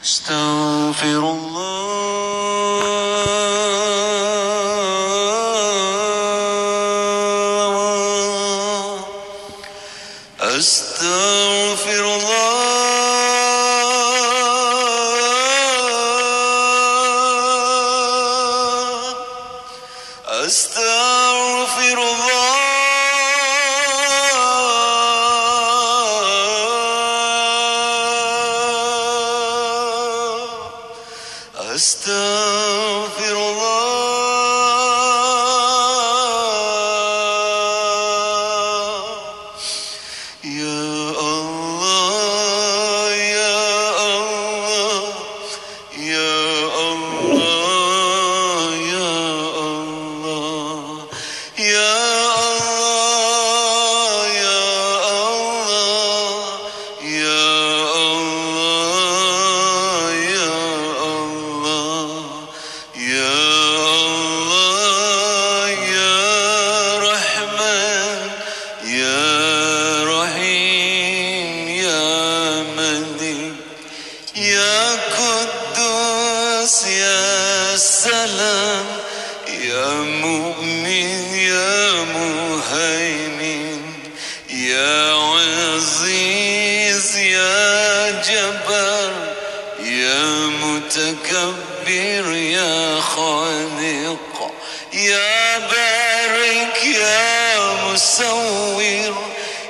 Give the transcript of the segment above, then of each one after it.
أستغفر الله أستغفر الله أستغفر الله أستغفر الله يا الله يا الله يا الله يا الله يا الله يا الله يا الله يا الله يا الله يا رحمن يا رحيم يا ملك يا قدوس يا سلام يا مؤمن يا مهيمن يا عزيز يا جبار يا متكبر يا خالق يا بارك يا مصور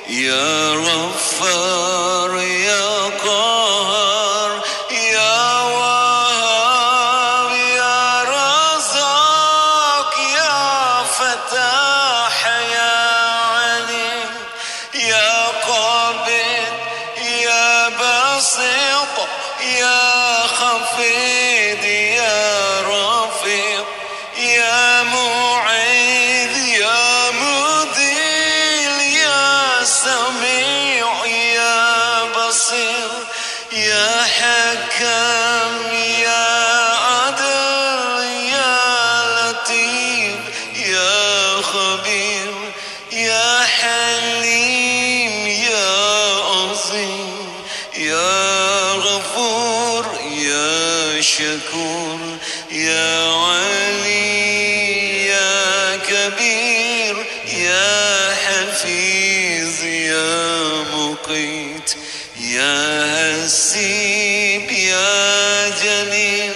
يا غفار يا قهار يا وهاب يا رزاق يا فتاح يا عليم يا قابض يا باسط يا خفيض يا رفيق يا معيد يا مذل يا سميع يا بصير يا حكم يا عدل يا لطيف يا خبير يا حليم يا عظيم يا غفور يا شكور يا علي يا كبير يا حفيظ يا مقيت يا حسيب يا جليل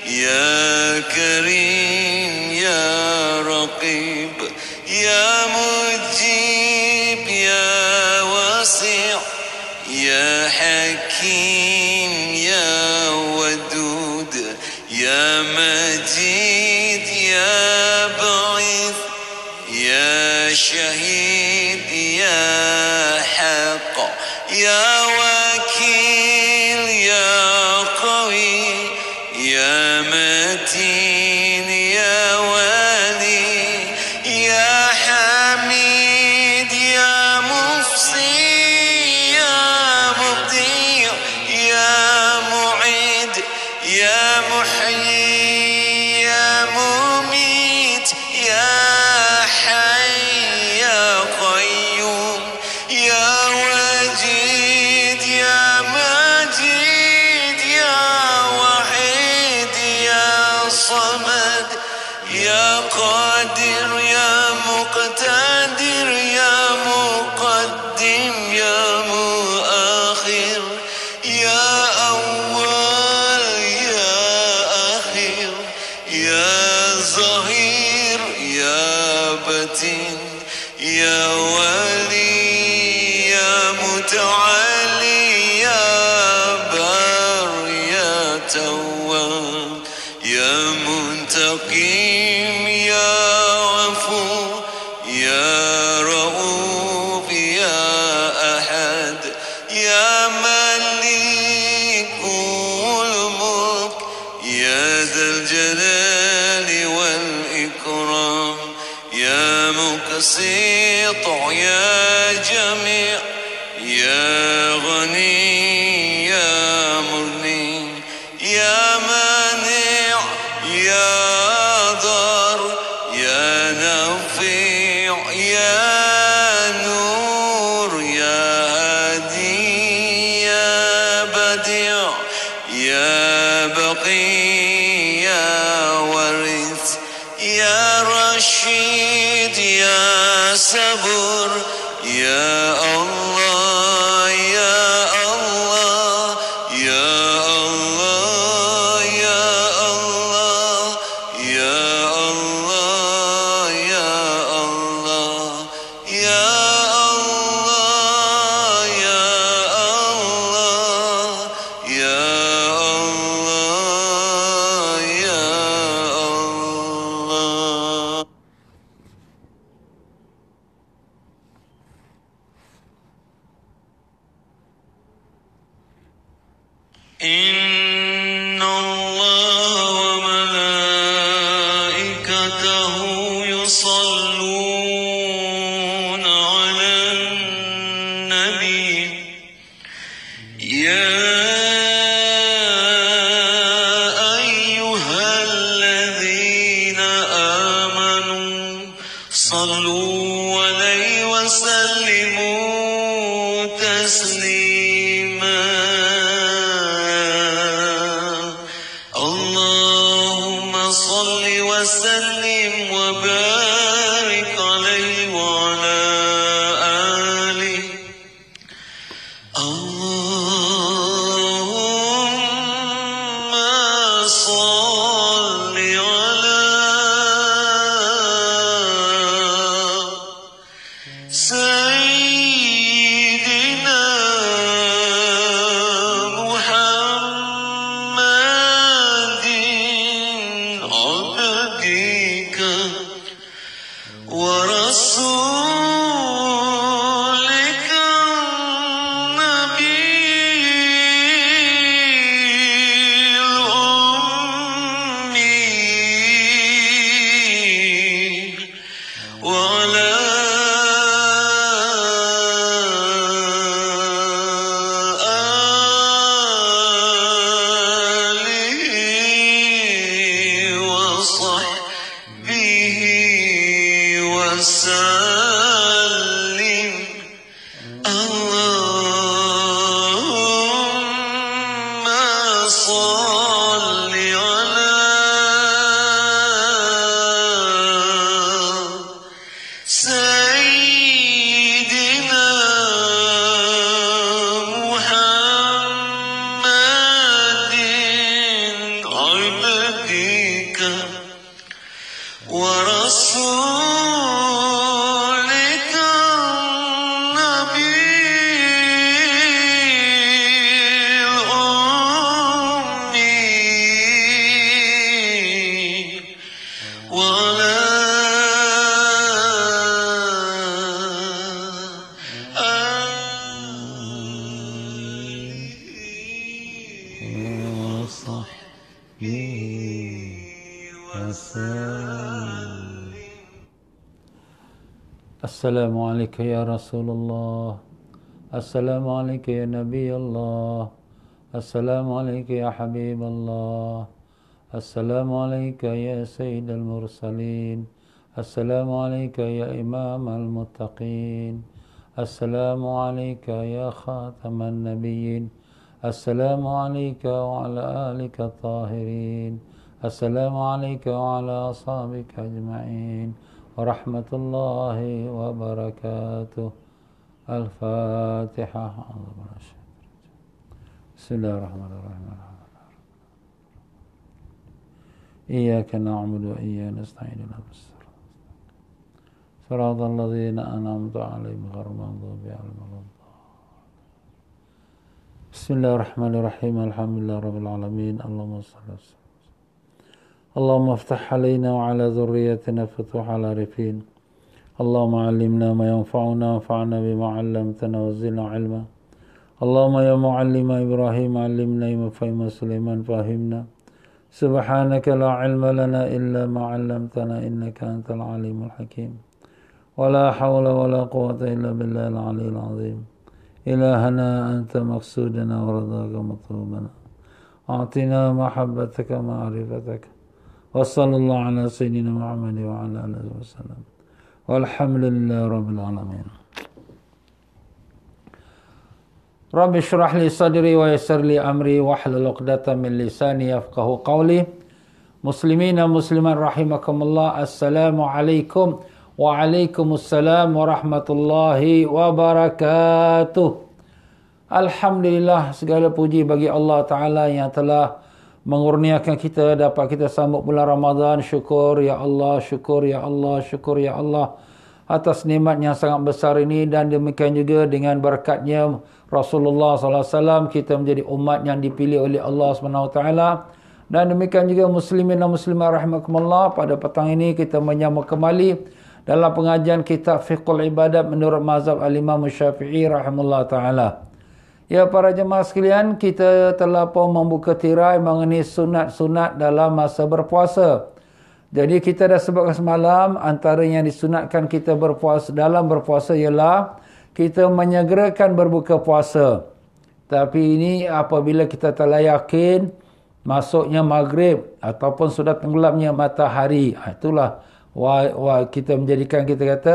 يا كريم يا رقيب يا مجيب يا واسع يا حكيم يا ودود يا مجيد يا بعيد يا شهيد يا حق يا وكيل يا قوي يا متين يا ولي يا حميد يا مفصي يا مبدع يا معيد يا محيي يا مميت يا حي يا قيوم يا وجيد يا مجيد يا وحيد يا صمد يا قادر يا مقتدر يا مقدم يا مؤخر يا أول يا أخير يا ظهير يا بطين يا ولي يا متعالي يا بار يا تواب يا منتقم يا غفور يا رؤوف يا أحد يا ملك الملك يا ذا الجلال والإكرام يا مقسط يا جميع يا غني يا مغني يا مانع يا ضار يا نافع يا نور يا هادي يا بديع يا sabur. Ya Allah, ya Allah, ya Allah, ya Allah, ya Allah, ya Allah, ya Allah, ya Allah, ya Allah, ya Allah. إن الله وملائكته يصلون على النبي يا أيها الذين آمنوا صلوا عليه وسلموا تسليما اللهم صل وسلم وبارك عليه وعلى آله اللهم صل على سيدنا محمد عبدك ورسولك النبي الأمي وعلى آله وصحبه وسلم اللهم صل على سيدنا محمد عبدك ورسولك النبي الأمي وعلى آله وصحبه وسلم. السلام عليك يا رسول الله. السلام عليك يا نبي الله. السلام عليك يا حبيب الله. السلام عليك يا سيد المرسلين. السلام عليك يا إمام المتقين. السلام عليك يا خاتم النبيين. السلام عليك وعلى آلك الطاهرين. السلام عليك وعلى أصحابك أجمعين ورحمة الله وبركاته. الفاتحة. بسم الله الرحمن الرحيم. إياك نعبد وإياك نستعين صراط الذين أنعمت عليهم غير المغضوب عليهم ولا الضالين. بسم الله الرحمن الرحيم. الحمد لله رب العالمين. اللهم صل وسلم. اللهم افتح علينا وعلى ذريتنا فتوح العارفين. اللهم علمنا ما ينفعنا وانفعنا بما علمتنا وزدنا علما. اللهم يا معلم إبراهيم علمنا ما فهم سليمان فهمنا. سبحانك لا علم لنا إلا ما علمتنا إنك أنت العليم الحكيم. ولا حول ولا قوة إلا بالله العلي العظيم. إلهنا أنت مقصودنا ورضاك مطلوبنا. أعطنا محبتك معرفتك. وصلى الله على سيدنا محمد وعلى آله وسلم. والحمد لله رب العالمين. رب اشرح لي صدري ويسر لي أمري واحلل عقدة من لساني يفقهوا قولي. مسلمين مسلمان رحمكم الله. السلام عليكم Waalaikumsalam warahmatullahi wabarakatuh. Alhamdulillah, segala puji bagi Allah Ta'ala yang telah mengurniakan kita dapat kita sambut bulan Ramadan. Syukur ya Allah, syukur ya Allah, syukur ya Allah atas nikmat yang sangat besar ini. Dan demikian juga dengan berkatnya Rasulullah SAW, kita menjadi umat yang dipilih oleh Allah SWT. Dan demikian juga muslimin dan muslimah rahimakumullah, pada petang ini kita menyambut kembali dalam pengajian kitab Fiqhul Ibadat menurut mazhab Al-Imam Syafi'i rahimahullah ta'ala. Ya para jemaah sekalian, kita telah pun membuka tirai mengenai sunat-sunat dalam masa berpuasa. Jadi kita dah sebutkan semalam, antara yang disunatkan kita berpuasa dalam berpuasa ialah kita menyegerakan berbuka puasa. Tapi ini apabila kita telah yakin masuknya maghrib ataupun sudah tenggelamnya matahari. Itulah kita menjadikan, kita kata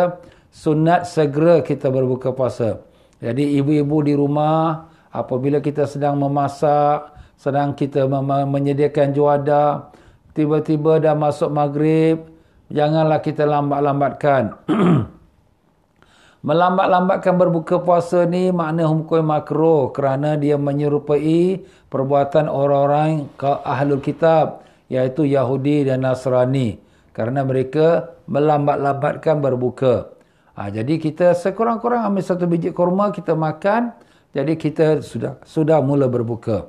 sunat segera kita berbuka puasa. Jadi ibu-ibu di rumah, apabila kita sedang memasak, sedang kita menyediakan juada, tiba-tiba dah masuk maghrib, janganlah kita lambat-lambatkan. Melambat-lambatkan berbuka puasa ni makna hukum makruh, kerana dia menyerupai perbuatan orang-orang ahlul kitab, iaitu Yahudi dan Nasrani, kerana mereka melambat-lambatkan berbuka. Jadi kita sekurang-kurang ambil satu biji kurma, kita makan, jadi kita sudah mula berbuka.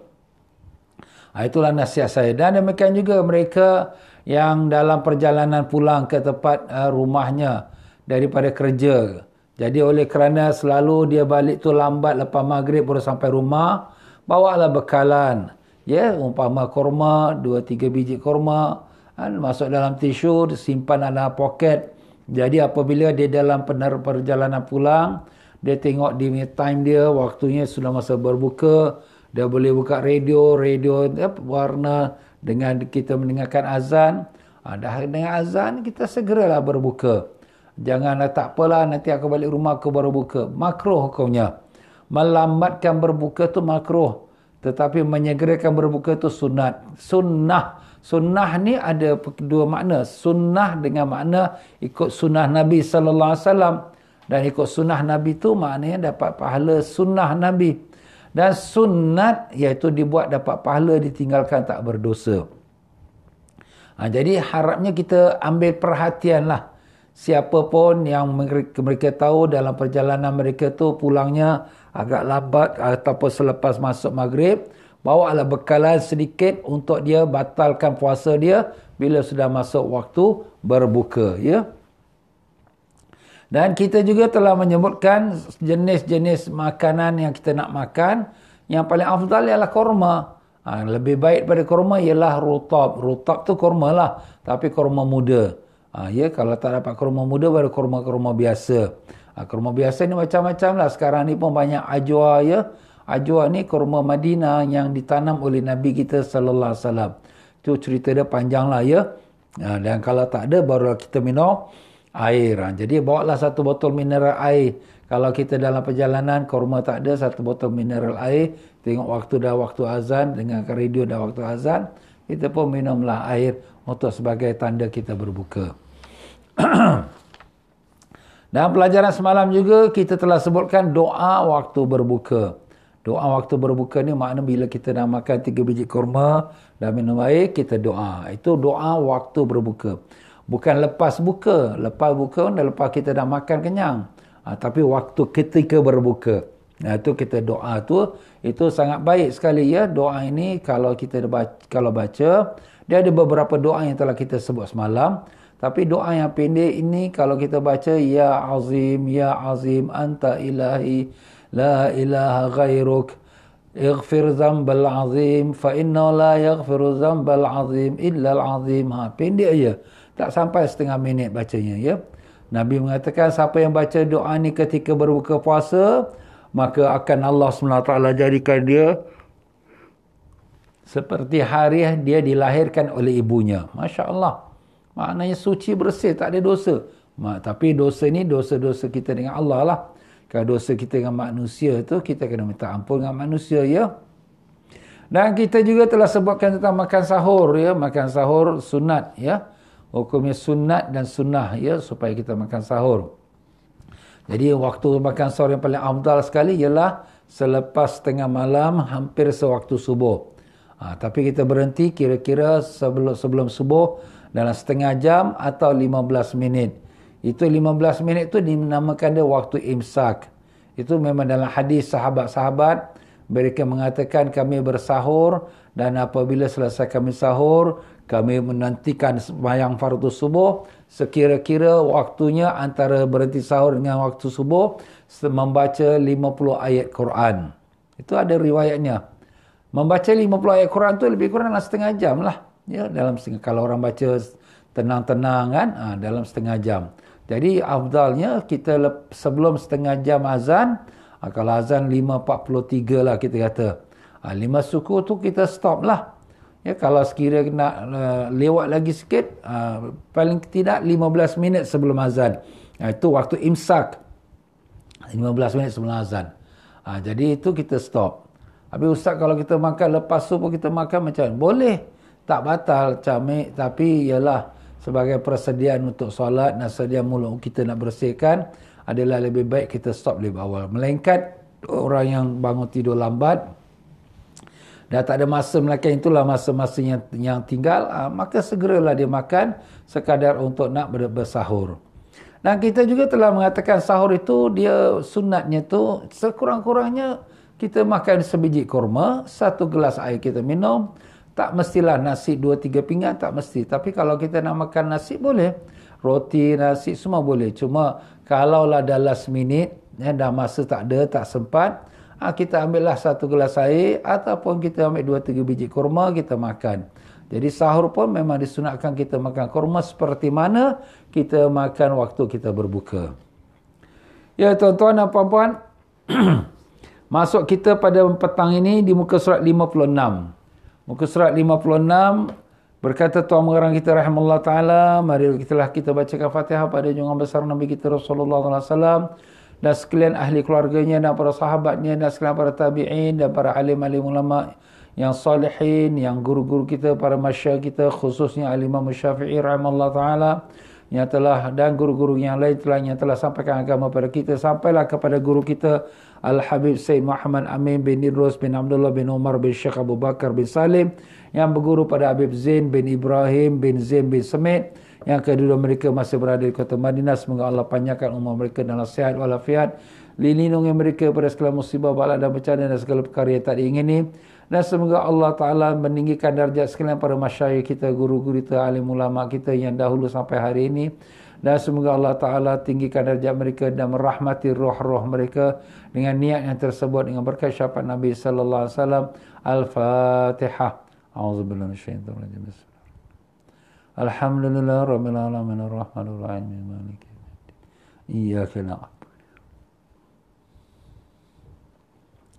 Itulah nasihat saya. Dan demikian juga mereka yang dalam perjalanan pulang ke tempat rumahnya daripada kerja. Jadi oleh kerana selalu dia balik tu lambat, lepas maghrib baru sampai rumah, bawalah bekalan. Ya, umpama kurma, 2-3 biji kurma, masuk dalam tisu, simpan dalam poket. Jadi apabila dia dalam perjalanan pulang, dia tengok di time dia, waktunya sudah masa berbuka, dia boleh buka radio warna dengan kita mendengarkan azan. Dah dengan azan, kita segeralah berbuka. Janganlah tak apalah, nanti aku balik rumah aku baru buka. Makruh hukumnya. Melambatkan berbuka tu makruh. Tetapi menyegerakan berbuka tu sunat. Sunnah ni ada dua makna. Sunnah dengan makna ikut sunnah Nabi SAW. Dan ikut sunnah Nabi tu maknanya dapat pahala sunnah Nabi. Dan sunnat iaitu dibuat dapat pahala, ditinggalkan tak berdosa. Jadi harapnya kita ambil perhatian lah. Siapa pun yang mereka tahu dalam perjalanan mereka tu pulangnya agak lambat ataupun selepas masuk maghrib, bawalah bekalan sedikit untuk dia batalkan puasa dia bila sudah masuk waktu berbuka, ya. Dan kita juga telah menyebutkan jenis-jenis makanan yang kita nak makan. Yang paling afdal ialah kurma. Lebih baik pada kurma ialah rutab. Rutab tu kurma lah, tapi kurma muda. Ya, kalau tak dapat kurma muda, baru kurma-kurma biasa. Kurma biasa ni macam-macam lah. Sekarang ni pun banyak ajwa, ya. Ajwa ni kurma Madinah yang ditanam oleh Nabi kita sallallahu alaihi wasallam. Tu cerita dia panjang lah, ya. Dan kalau tak ada, baru kita minum air. Jadi bawalah satu botol mineral air. Kalau kita dalam perjalanan, kurma tak ada, satu botol mineral air. Tengok waktu dah waktu azan, dengarkan radio dah waktu azan, kita pun minumlah air untuk sebagai tanda kita berbuka. Dan pelajaran semalam juga kita telah sebutkan doa waktu berbuka. Doa waktu berbuka ni makna bila kita dah makan 3 biji kurma dan minum air, kita doa. Itu doa waktu berbuka. Bukan lepas buka. Lepas buka dan lepas kita dah makan kenyang. Tapi waktu ketika berbuka. Itu kita doa tu, itu sangat baik sekali, ya. Doa ini kalau kita baca, dia ada beberapa doa yang telah kita sebut semalam. Tapi doa yang pendek ini kalau kita baca, ya azim anta ilahi la ilaha ghairuk ighfir zambal azim fa inna la yaghfiru zambal azim illa al azim. Pendek aja, tak sampai setengah minit bacanya, ya. Nabi mengatakan siapa yang baca doa ni ketika berbuka puasa, maka akan Allah SWT jadikan dia seperti hari dia dilahirkan oleh ibunya. Masya Allah. Maknanya suci, bersih, tak ada dosa. Tapi dosa ni dosa-dosa kita dengan Allah lah. Kalau dosa kita dengan manusia tu, kita kena minta ampun dengan manusia, ya. Dan kita juga telah sebutkan tentang makan sahur, ya. Makan sahur sunat, ya. hukumnya sunat dan sunnah ya, supaya kita makan sahur. Jadi waktu makan sahur yang paling afdal sekali ialah selepas tengah malam hampir sewaktu subuh. Tapi kita berhenti kira-kira sebelum subuh dalam setengah jam atau 15 minit. Itu 15 minit itu dinamakan dia waktu imsak. Itu memang dalam hadis sahabat-sahabat, mereka mengatakan kami bersahur dan apabila selesai kami sahur, kami menantikan sembahyang fardu subuh. Sekira-kira waktunya antara berhenti sahur dengan waktu subuh membaca 50 ayat Quran. Itu ada riwayatnya. Membaca 50 ayat Quran tu lebih kurang dalam setengah jam lah. Ya, dalam setengah, kalau orang baca tenang-tenang kan, dalam setengah jam. Jadi afdalnya kita sebelum setengah jam azan, kalau azan 5.43 lah kita kata. 5 suku tu kita stop lah. Ya, kalau sekiranya nak lewat lagi sikit, paling tidak 15 minit sebelum azan. Itu waktu imsak. 15 minit sebelum azan. Jadi itu kita stop. Habis ustaz, kalau kita makan lepas subuh kita makan macam mana? Boleh. Tak batal, tapi ialah sebagai persediaan untuk solat dan sedia mulut kita nak bersihkan, adalah lebih baik kita stop lebih awal. Melainkan orang yang bangun tidur lambat, dah tak ada masa melainkan itulah masa-masa yang tinggal, maka segeralah dia makan sekadar untuk nak bersahur. Dan kita juga telah mengatakan sahur itu dia sunatnya tu sekurang-kurangnya kita makan sebiji kurma, 1 gelas air kita minum. Tak mestilah nasi 2-3 pinggan, tak mesti. Tapi kalau kita nak makan nasi boleh. Roti, nasi semua boleh. Cuma kalaulah dah last minute, dah masa tak ada, tak sempat, kita ambillah 1 gelas air ataupun kita ambil 2-3 biji kurma, kita makan. Jadi sahur pun memang disunatkan kita makan kurma seperti mana kita makan waktu kita berbuka. Ya tuan-tuan dan puan-puan, masuk kita pada petang ini di muka surat 56. Muka surat 56 berkata Tuan Mengarang kita rahimahullah ta'ala, mari kita bacakan Fatihah pada junjungan besar Nabi kita Rasulullah SAW dan sekalian ahli keluarganya dan para sahabatnya dan sekalian para tabi'in dan para alim-alim ulama yang salihin, yang guru-guru kita, para masyayikh kita, khususnya Al-Imam Syafi'i rahimahullah ta'ala yang telah, dan guru-guru yang lain yang telah sampaikan agama pada kita, sampailah kepada guru kita Al-Habib Sayyid Muhammad Amin bin Idrus bin Abdullah bin Umar bin Syekh Abu Bakar bin Salim yang berguru pada Habib Zain bin Ibrahim bin Zain bin Semit yang kedua mereka masih berada di kota Madinah. Semoga Allah panjangkan umur mereka dalam sihat walafiat, lindungi mereka pada segala musibah, bala dan bencana dan segala perkara yang tak diingini, dan semoga Allah Ta'ala meninggikan darjat sekalian para masyayikh kita, guru-guru kita, alim ulama kita yang dahulu sampai hari ini, dan semoga Allah Ta'ala tinggikan darjat mereka dan merahmati roh-roh mereka dengan niat yang tersebut dengan berkat syafaat Nabi sallallahu alaihi wasallam. Al-Fatihah. A'udzubillahi minasyaitonir rajim. Alhamdulillah rabbil alamin arrahmanir rahim maliki yaumiddin.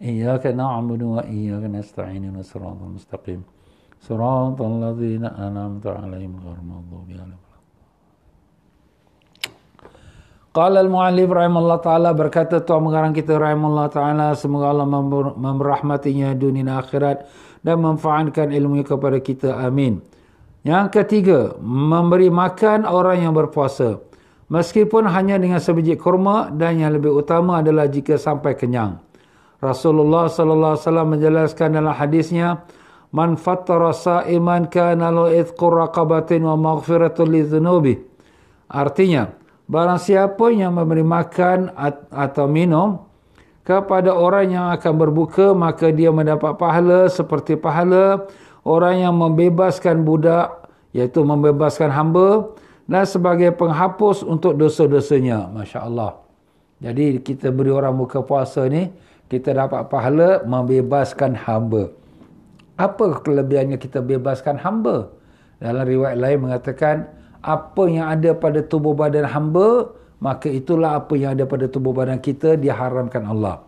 Iyyaka na'budu wa iyyaka nasta'in ihdinas siratal mustaqim. Siratal ladzina an'amta 'alaihim ghairil maghdubi 'alaihim. Qala al-mu'allif rahimahullah ta'ala, berkata Tuan Mengarang kita rahimahullah ta'ala, semoga Allah merahmatinya dunia dan akhirat dan memanfaatkan ilmu kepada kita, amin. Yang ketiga, memberi makan orang yang berpuasa, meskipun hanya dengan sebiji kurma, dan yang lebih utama adalah jika sampai kenyang. Rasulullah sallallahu alaihi wasallam menjelaskan dalam hadisnya, man fattara sa'iman kana lahu ithqu raqabatin wa maghfiratun lidzunubi. Artinya, barang siapa yang memberi makan atau minum kepada orang yang akan berbuka, maka dia mendapat pahala seperti pahala orang yang membebaskan budak, iaitu membebaskan hamba, dan sebagai penghapus untuk dosa-dosanya. Masya Allah. Jadi kita beri orang buka puasa ni, kita dapat pahala membebaskan hamba. Apa kelebihannya kita bebaskan hamba? Dalam riwayat lain mengatakan, apa yang ada pada tubuh badan hamba, maka itulah apa yang ada pada tubuh badan kita diharamkan Allah.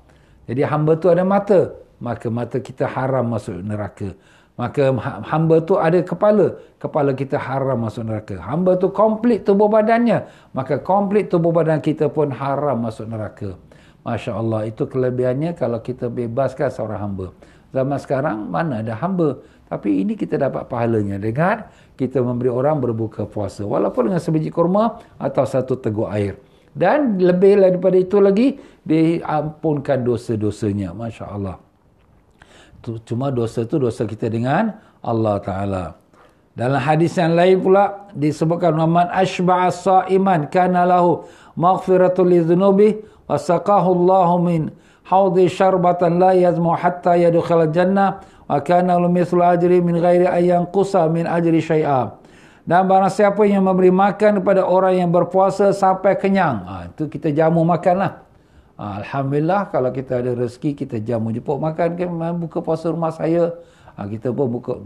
Jadi hamba tu ada mata, maka mata kita haram masuk neraka. Maka hamba tu ada kepala, kepala kita haram masuk neraka. Hamba tu komplit tubuh badannya, maka komplit tubuh badan kita pun haram masuk neraka. Masya Allah, itu kelebihannya kalau kita bebaskan seorang hamba. Zaman sekarang mana ada hamba. Tapi ini kita dapat pahalanya dengan kita memberi orang berbuka puasa. Walaupun dengan sebiji kurma atau satu teguk air. Dan lebih daripada itu lagi, diampunkan dosa-dosanya. Masya Allah. Cuma dosa itu dosa kita dengan Allah Ta'ala. Dalam hadis yang lain pula disebutkan man ashba'a sa'iman kana lahu maghfiratul lidzunubi wa saqahu Allahu min haudhi syarbatan la yazmu hatta yadkhul jannah wa kana lahu mithlu ajri min ghairi ayyan qusa min ajri syai'a. Dan barang siapa yang memberi makan kepada orang yang berpuasa sampai kenyang, itu kita jamu makanlah. Alhamdulillah kalau kita ada rezeki kita jamu jemput makan ke buka puasa rumah saya. Kita pun buka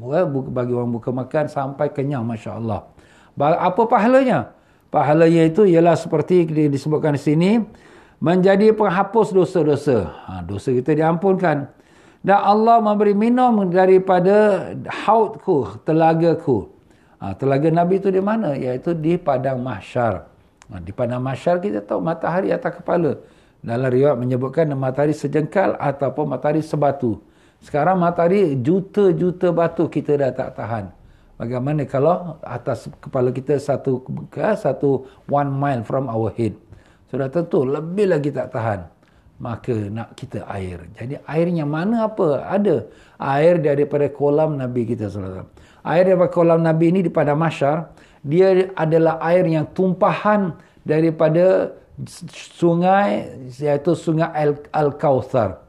bagi orang buka makan sampai kenyang, masya-Allah. Apa pahalanya? Pahalanya itu ialah seperti disebutkan di sini, menjadi penghapus dosa-dosa. Dosa kita diampunkan. Dan Allah memberi minum daripada haudku, telagaku. Telaga Nabi itu di mana? Iaitu di padang mahsyar. Di padang mahsyar kita tahu matahari atas kepala. Dalam riwayat menyebutkan matahari sejengkal ataupun matahari sebatu. Sekarang matahari juta-juta batu kita dah tak tahan. Bagaimana kalau atas kepala kita satu 1 mile from our head. Sudah tentu lebih lagi tak tahan. Maka nak kita air. Jadi airnya mana apa? Ada. Air daripada kolam Nabi kita SAW. Air daripada kolam Nabi ini di padang mahsyar, dia adalah air yang tumpahan daripada sungai, iaitu sungai Al-Kautsar.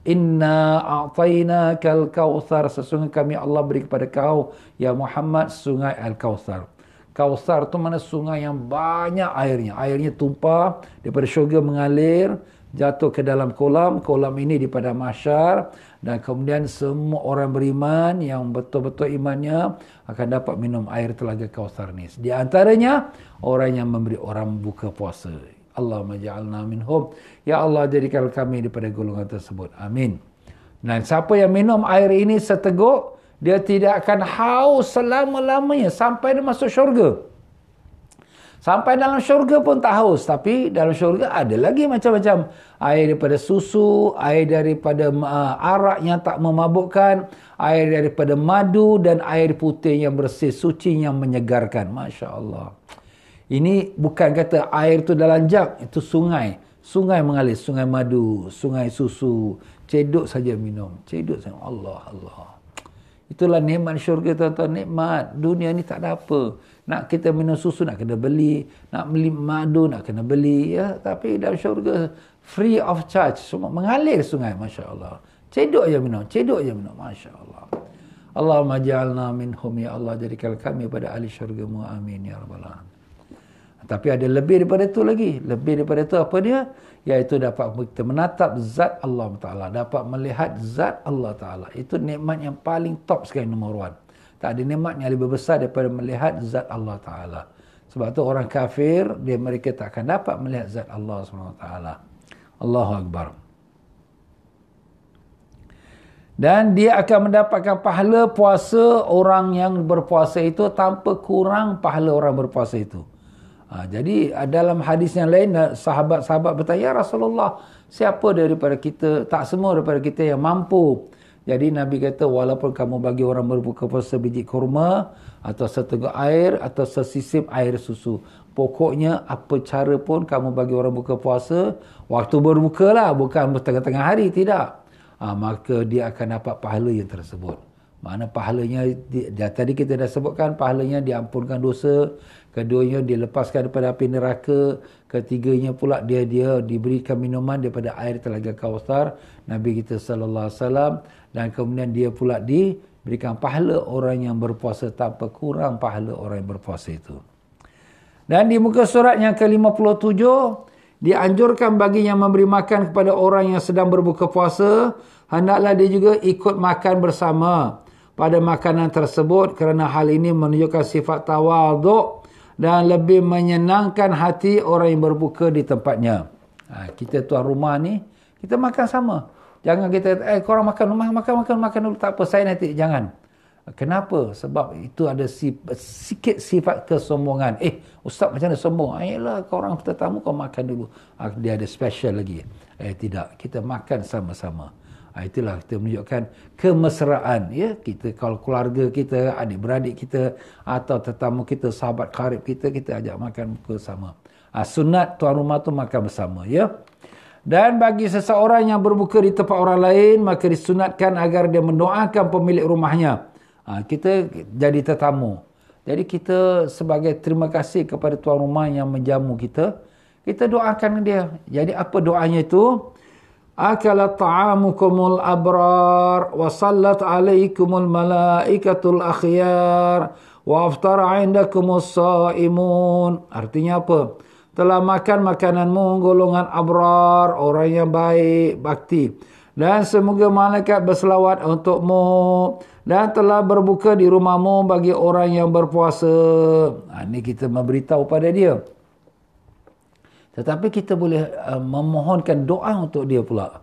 Inna a'tainakal kautsar, sesungguhnya kami Allah beri kepada kau ya Muhammad sungai Al-Kautsar. Kautsar tu mana sungai yang banyak airnya. Airnya tumpah daripada syurga mengalir jatuh ke dalam kolam. Kolam ini di padang mahsyar dan kemudian semua orang beriman yang betul-betul imannya akan dapat minum air telaga Kautsar ni. Di antaranya orang yang memberi orang buka puasa. Allahumma ja'alna minhum. Ya Allah, jadikan kami daripada golongan tersebut. Amin. Dan siapa yang minum air ini seteguk, dia tidak akan haus selama-lamanya sampai dia masuk syurga. Sampai dalam syurga pun tak haus. Tapi dalam syurga ada lagi macam-macam. Air daripada susu, air daripada arak yang tak memabukkan, air daripada madu dan air putih yang bersih, suci yang menyegarkan. Masya Allah. Ini bukan kata air tu dalam jug, itu sungai. Sungai mengalir, sungai madu, sungai susu. Cedok saja minum. Cedok saja. Allah, Allah. Itulah nikmat syurga, tuan-tuan. Nikmat. Dunia ni tak ada apa. Nak kita minum susu, nak kena beli. Nak beli madu, nak kena beli. Ya, tapi dalam syurga, free of charge. Semua mengalir sungai. Masya Allah. Cedok je minum. Cedok je minum. Masya Allah. Allahumma ja'alna minhum. Ya Allah, jadikan kami pada ahli syurga-Mu. Amin. Ya Rabbal Alamin. Tapi ada lebih daripada itu lagi. Lebih daripada itu apa dia? Iaitu dapat kita menatap zat Allah Ta'ala. Dapat melihat zat Allah Ta'ala. Itu nikmat yang paling top sekali, nombor 1. Tak ada nikmat yang lebih besar daripada melihat zat Allah Ta'ala. Sebab tu orang kafir, mereka tak akan dapat melihat zat Allah SWT. Allahu Akbar. Dan dia akan mendapatkan pahala puasa orang yang berpuasa itu tanpa kurang pahala orang berpuasa itu. Jadi dalam hadis yang lain sahabat-sahabat bertanya, ya Rasulullah, siapa daripada kita, tak semua daripada kita yang mampu. Jadi Nabi kata, walaupun kamu bagi orang berbuka puasa biji kurma atau seteguk air atau sesisip air susu, pokoknya apa cara pun kamu bagi orang buka puasa, waktu berbuka lah, bukan tengah-tengah hari, tidak. Maka dia akan dapat pahala yang tersebut. Mana pahalanya, tadi kita dah sebutkan, pahalanya diampunkan dosa. Keduanya dilepaskan daripada api neraka. Ketiganya pula dia diberikan minuman daripada air telaga Kautsar Nabi kita sallallahu alaihi wasallam, dan kemudian dia pula diberikan pahala orang yang berpuasa tanpa kurang pahala orang yang berpuasa itu. Dan di muka surat yang ke-57 dianjurkan bagi yang memberi makan kepada orang yang sedang berbuka puasa, hendaklah dia juga ikut makan bersama pada makanan tersebut, kerana hal ini menunjukkan sifat tawaduk dan lebih menyenangkan hati orang yang berbuka di tempatnya. Kita tuan rumah ni, kita makan sama. Jangan kita, korang makan dulu. Tak apa, saya nanti. Jangan. Kenapa? Sebab itu ada sikit sifat kesombongan. Ustaz macam mana sombong? Ayolah, korang tetamu, kau makan dulu. Dia ada special lagi. Tidak. Kita makan sama-sama. Itulah kita menunjukkan kemesraan, ya. Kita kalau keluarga kita, adik-beradik kita atau tetamu kita, sahabat karib kita, kita ajak makan bersama. Sunat tuan rumah tu makan bersama, ya. Dan bagi seseorang yang berbuka di tempat orang lain, maka disunatkan agar dia mendoakan pemilik rumahnya. Kita jadi tetamu. Jadi kita sebagai terima kasih kepada tuan rumah yang menjamu kita, kita doakan dia. Jadi apa doanya itu? Akala ta'amukumul abrar wa sallat alaikumul malaikatul akhyar wa aftara indakumus saimun. Artinya apa? Telah makan makananmu golongan abrar, orang yang baik, bakti. Dan semoga malaikat berselawat untukmu. Dan telah berbuka di rumahmu bagi orang yang berpuasa. Ini kita memberitahu pada dia. Tetapi kita boleh memohonkan doa untuk dia pula.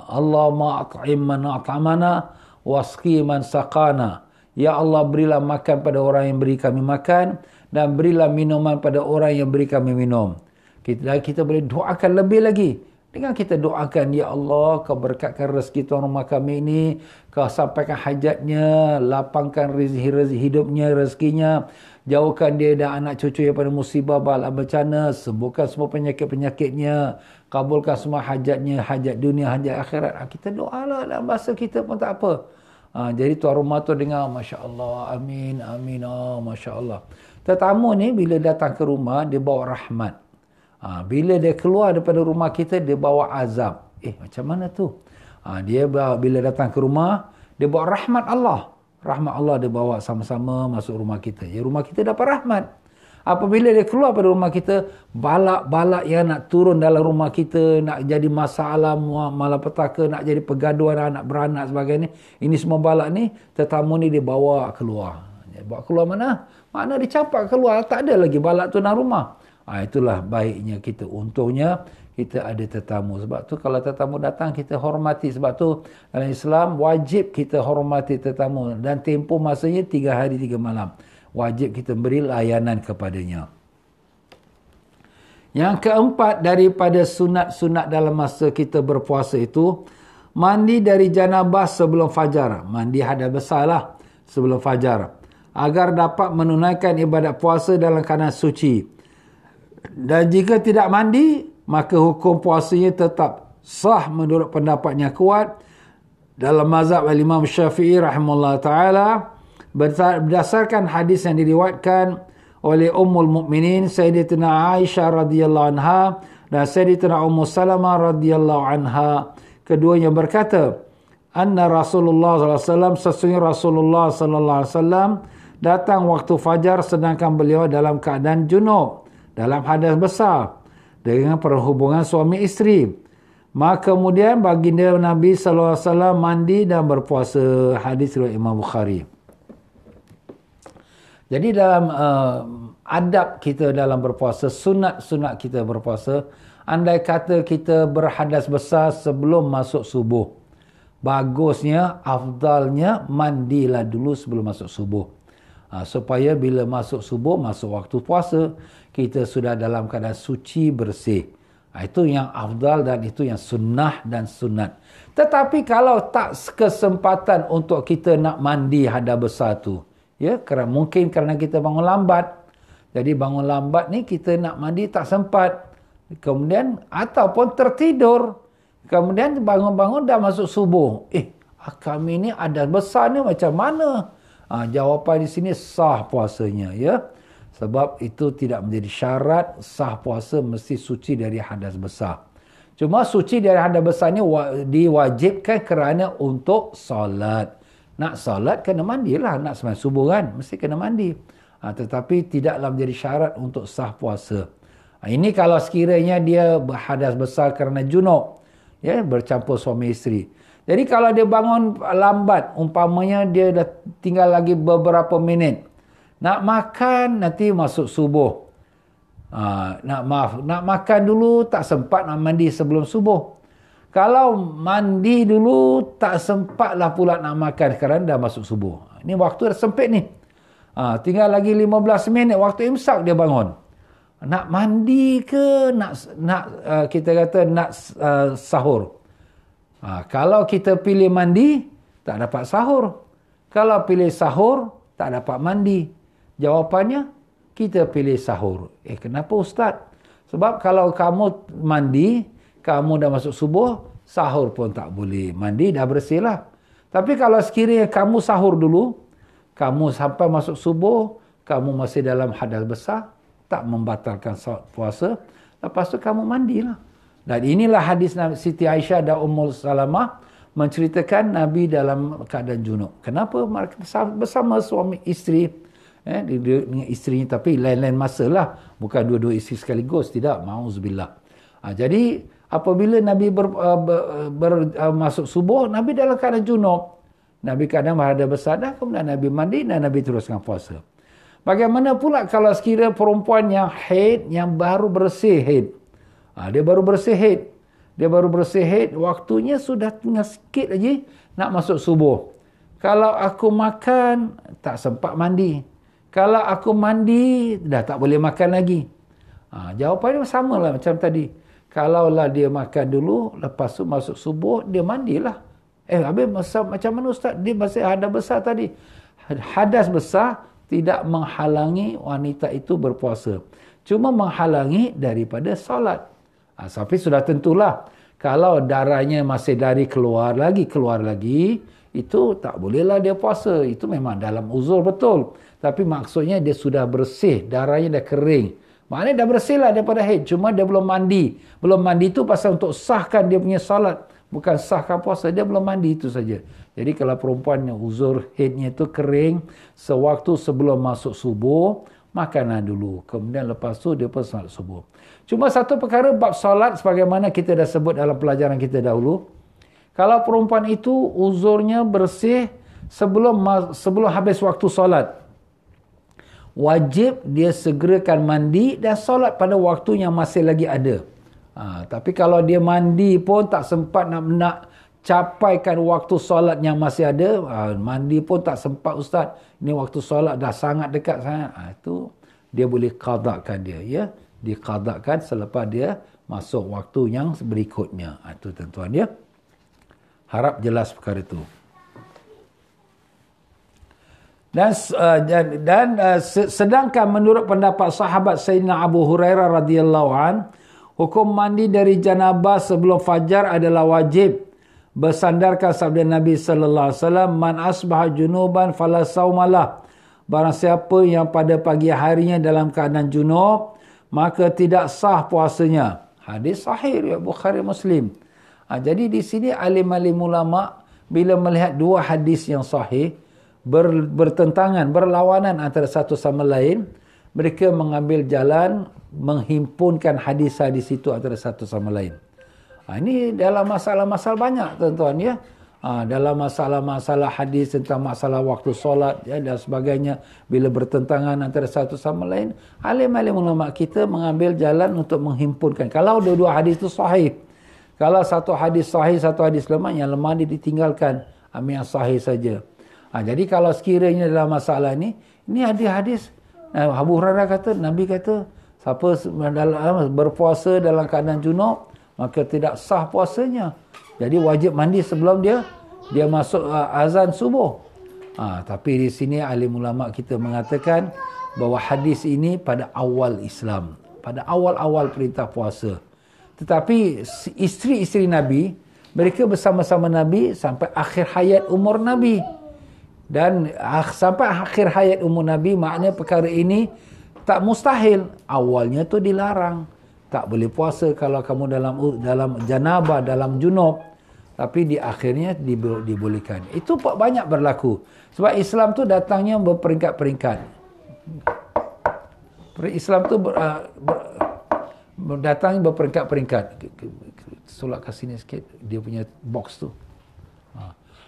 Allahumma at'im man at'amana wasqi man saqana. Ya Allah, berilah makan pada orang yang beri kami makan dan berilah minuman pada orang yang beri kami minum. Kita boleh doakan lebih lagi. Dengan kita doakan, ya Allah, kau berkatkan rezeki tuan rumah kami ini, kau sampaikan hajatnya, lapangkan rezeki hidupnya, rezekinya, jauhkan dia dan anak cucu daripada musibah, bala bencana, sembuhkan semua penyakit-penyakitnya, kabulkan semua hajatnya, hajat dunia, hajat akhirat. Kita doalah dalam bahasa kita pun tak apa. Jadi tuan rumah tu dengar, Masya Allah, amin, amin, Masya Allah. Tetamu ni bila datang ke rumah, dia bawa rahmat. Bila dia keluar daripada rumah kita, dia bawa azab. Macam mana tu? Dia bila datang ke rumah, dia bawa rahmat Allah. Rahmat Allah dia bawa sama-sama masuk rumah kita. Ya, rumah kita dapat rahmat. Apabila dia keluar pada rumah kita, balak-balak yang nak turun dalam rumah kita, nak jadi masalah, malapetaka, nak jadi pergaduhan anak beranak sebagainya. Ini semua balak ni, tetamu ni dia bawa keluar. Dia bawa keluar mana? Mana dia campak keluar, tak ada lagi balak tu dalam rumah. Itulah baiknya kita. Untungnya kita ada tetamu. Sebab tu kalau tetamu datang, kita hormati. Sebab tu dalam Islam wajib kita hormati tetamu. Dan tempoh masanya 3 hari 3 malam. Wajib kita beri layanan kepadanya. Yang keempat daripada sunat-sunat dalam masa kita berpuasa itu, mandi dari janabah sebelum fajar. Mandi hadas besar lah sebelum fajar. Agar dapat menunaikan ibadat puasa dalam keadaan suci. Dan jika tidak mandi, maka hukum puasanya tetap sah menurut pendapatnya kuat dalam mazhab Imam Syafi'i rahimahullah ta'ala, berdasarkan hadis yang diriwayatkan oleh Ummul Mukminin Sayyidatina Aisyah radhiyallahu anha dan Sayyidatina Ummu Salamah radhiyallahu anha. Keduanya berkata, anna Rasulullah sallallahu alaihi wasallam, sesungguhnya Rasulullah sallallahu alaihi wasallam datang waktu fajar sedangkan beliau dalam keadaan junub, dalam hadas besar dengan perhubungan suami isteri. Maka kemudian baginda Nabi sallallahu alaihi wasallam mandi dan berpuasa. Hadis riwayat Imam Bukhari. Jadi dalam adab kita dalam berpuasa, sunat-sunat kita berpuasa, andai kata kita berhadas besar sebelum masuk subuh, bagusnya, afdalnya mandilah dulu sebelum masuk subuh. Supaya bila masuk subuh, masuk waktu puasa, kita sudah dalam keadaan suci, bersih. Itu yang afdal dan itu yang sunnah dan sunat. Tetapi kalau tak kesempatan untuk kita nak mandi hadas besar tu, ya, mungkin kerana kita bangun lambat. Jadi bangun lambat ni kita nak mandi tak sempat. Kemudian ataupun tertidur. Kemudian bangun-bangun dah masuk subuh. Kami ni hadas besar ni macam mana? Jawapan di sini sah puasanya, ya. Sebab itu tidak menjadi syarat sah puasa mesti suci dari hadas besar. Cuma suci dari hadas besar ni diwajibkan kerana untuk solat. Nak solat kena mandilah, nak sembahyang subuh kan mesti kena mandi. Tetapi tidaklah menjadi syarat untuk sah puasa. Ini kalau sekiranya dia berhadas besar kerana junub, ya, bercampur suami isteri. Jadi kalau dia bangun lambat, umpamanya dia dah tinggal lagi beberapa minit, nak makan nanti masuk subuh. Nak makan dulu tak sempat nak mandi sebelum subuh. Kalau mandi dulu tak sempatlah pula nak makan kerana dah masuk subuh. Ini waktu dah sempit ni. Tinggal lagi 15 minit waktu imsak dia bangun. Nak mandi ke nak kita kata nak sahur. Kalau kita pilih mandi, tak dapat sahur. Kalau pilih sahur, tak dapat mandi. Jawapannya, kita pilih sahur. Kenapa Ustaz? Sebab kalau kamu mandi, kamu dah masuk subuh, sahur pun tak boleh. Mandi dah bersih lah. Tapi kalau sekiranya kamu sahur dulu, kamu sampai masuk subuh, kamu masih dalam hadas besar, tak membatalkan puasa, lepas tu kamu mandilah. Dan inilah hadis Siti Aisyah dan Ummul Salamah menceritakan Nabi dalam keadaan junub. Kenapa? Bersama suami isteri, dengan isterinya, tapi lain-lain masa lah. Bukan dua-dua isteri sekaligus, tidak. Ma'uzubillah. Jadi apabila Nabi masuk subuh, Nabi dalam keadaan junub. Nabi kadang berada besar dah, kemudian Nabi mandi dan Nabi teruskan puasa. Bagaimana pula kalau sekiranya perempuan yang haid, yang baru bersih haid. Dia baru bersih haid. Dia baru bersih haid, waktunya sudah tinggal sikit lagi nak masuk subuh. Kalau aku makan, tak sempat mandi. Kalau aku mandi, dah tak boleh makan lagi. Jawapannya sama lah macam tadi. Kalaulah dia makan dulu, lepas tu masuk subuh, dia mandilah. Habis macam mana Ustaz? Dia masih hadas besar tadi. Hadas besar tidak menghalangi wanita itu berpuasa. Cuma menghalangi daripada solat. Tapi sudah tentulah. Kalau darahnya masih keluar lagi, itu tak bolehlah dia puasa. Itu memang dalam uzur betul. Tapi maksudnya dia sudah bersih. Darahnya dah kering. Maknanya dah bersih lah daripada haid. Cuma dia belum mandi. Belum mandi itu pasal untuk sahkan dia punya solat. Bukan sahkan puasa, dia belum mandi, itu saja. Jadi kalau perempuan yang uzur haidnya itu kering, sewaktu sebelum masuk subuh, makanlah dulu. Kemudian lepas tu dia pun salat subuh. Cuma satu perkara bab solat, sebagaimana kita dah sebut dalam pelajaran kita dahulu. Kalau perempuan itu uzurnya bersih sebelum habis waktu solat, wajib dia segerakan mandi dan solat pada waktu yang masih lagi ada. Tapi kalau dia mandi pun tak sempat nak capaikan waktu solat yang masih ada, mandi pun tak sempat Ustaz, ini waktu solat dah sangat dekat sangat, itu dia boleh qadakan dia, ya, diqadakan selepas dia masuk waktu yang berikutnya. Itu tuan-tuan, ya. Harap jelas perkara itu. Sedangkan menurut pendapat sahabat Sayyidina Abu Hurairah radhiyallahu an, hukum mandi dari janabah sebelum fajar adalah wajib. Bersandarkan sabda Nabi sallallahu alaihi wasallam, man asbaha junuban fala saumalah. Barang siapa yang pada pagi harinya dalam keadaan junub, maka tidak sah puasanya. Hadis sahih riwayat Bukhari Muslim. Jadi di sini alim-alim ulama bila melihat dua hadis yang sahih bertentangan, berlawanan antara satu sama lain, mereka mengambil jalan menghimpunkan hadis-hadis itu antara satu sama lain. Ini dalam masalah-masalah banyak, tuan-tuan, ya. Dalam masalah-masalah hadis tentang masalah waktu solat, ya, dan sebagainya, bila bertentangan antara satu sama lain, alim-alim ulama kita mengambil jalan untuk menghimpunkan. Kalau dua-dua hadis itu sahih, kalau satu hadis sahih, satu hadis lemah, yang lemah ditinggalkan, ambil yang sahih saja. Jadi kalau sekiranya dalam masalah ini hadis-hadis, Abu Hurairah kata, Nabi kata, siapa berpuasa dalam keadaan junub, maka tidak sah puasanya. Jadi wajib mandi sebelum dia masuk azan subuh. Tapi di sini alim ulama kita mengatakan bahawa hadis ini pada awal Islam, pada awal-awal perintah puasa. Tetapi isteri-isteri Nabi, mereka bersama-sama Nabi sampai akhir hayat umur Nabi. Dan sampai akhir hayat umur Nabi, maknanya perkara ini tak mustahil. Awalnya tu dilarang. Tak boleh puasa kalau kamu dalam janabah, dalam junub. Tapi di akhirnya dibolehkan. Itu banyak berlaku. Sebab Islam tu datangnya berperingkat-peringkat. Islam tu datangnya berperingkat-peringkat. Sulak kat sini sikit, dia punya box tu.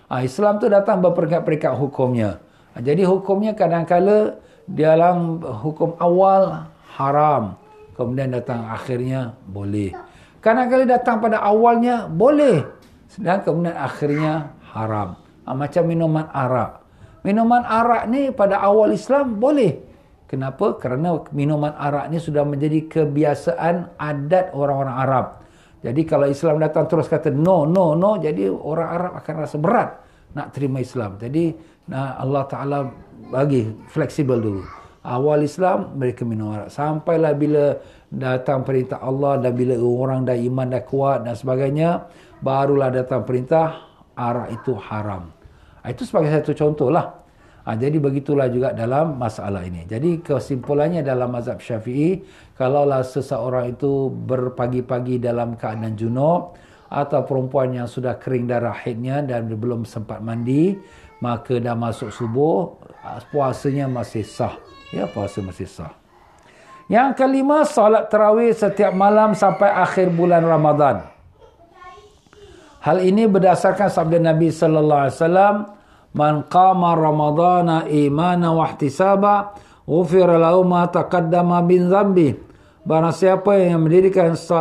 Islam tu datang berperingkat-peringkat hukumnya. Jadi hukumnya kadang-kala dalam hukum awal haram. Kemudian datang akhirnya boleh. Kadang-kadang datang pada awalnya boleh. Dan kemudian akhirnya haram. Macam minuman arak. Minuman arak ni pada awal Islam boleh. Kenapa? Kerana minuman arak ni sudah menjadi kebiasaan adat orang-orang Arab. Jadi kalau Islam datang terus kata no, no, no, jadi orang Arab akan rasa berat nak terima Islam. Jadi Allah Ta'ala bagi fleksibel dulu. Awal Islam mereka menolak. Sampailah bila datang perintah Allah dan bila orang dah iman dah kuat dan sebagainya, barulah datang perintah arak itu haram. Itu sebagai satu contoh lah. Jadi begitulah juga dalam masalah ini. Jadi kesimpulannya dalam mazhab Syafi'i, kalaulah seseorang itu berpagi-pagi dalam keadaan junub atau perempuan yang sudah kering darah haidnya dan belum sempat mandi, maka dah masuk subuh, puasanya masih sah. Ya, puasa masih sah. Yang kelima, solat tarawih setiap malam sampai akhir bulan Ramadan. Hal ini berdasarkan sabda Nabi sallallahu alaihi wasallam, "Man qama Ramadhana imanan wa ihtisaba, ghufira lahu ma taqaddama min dhanbi." Barang siapa yang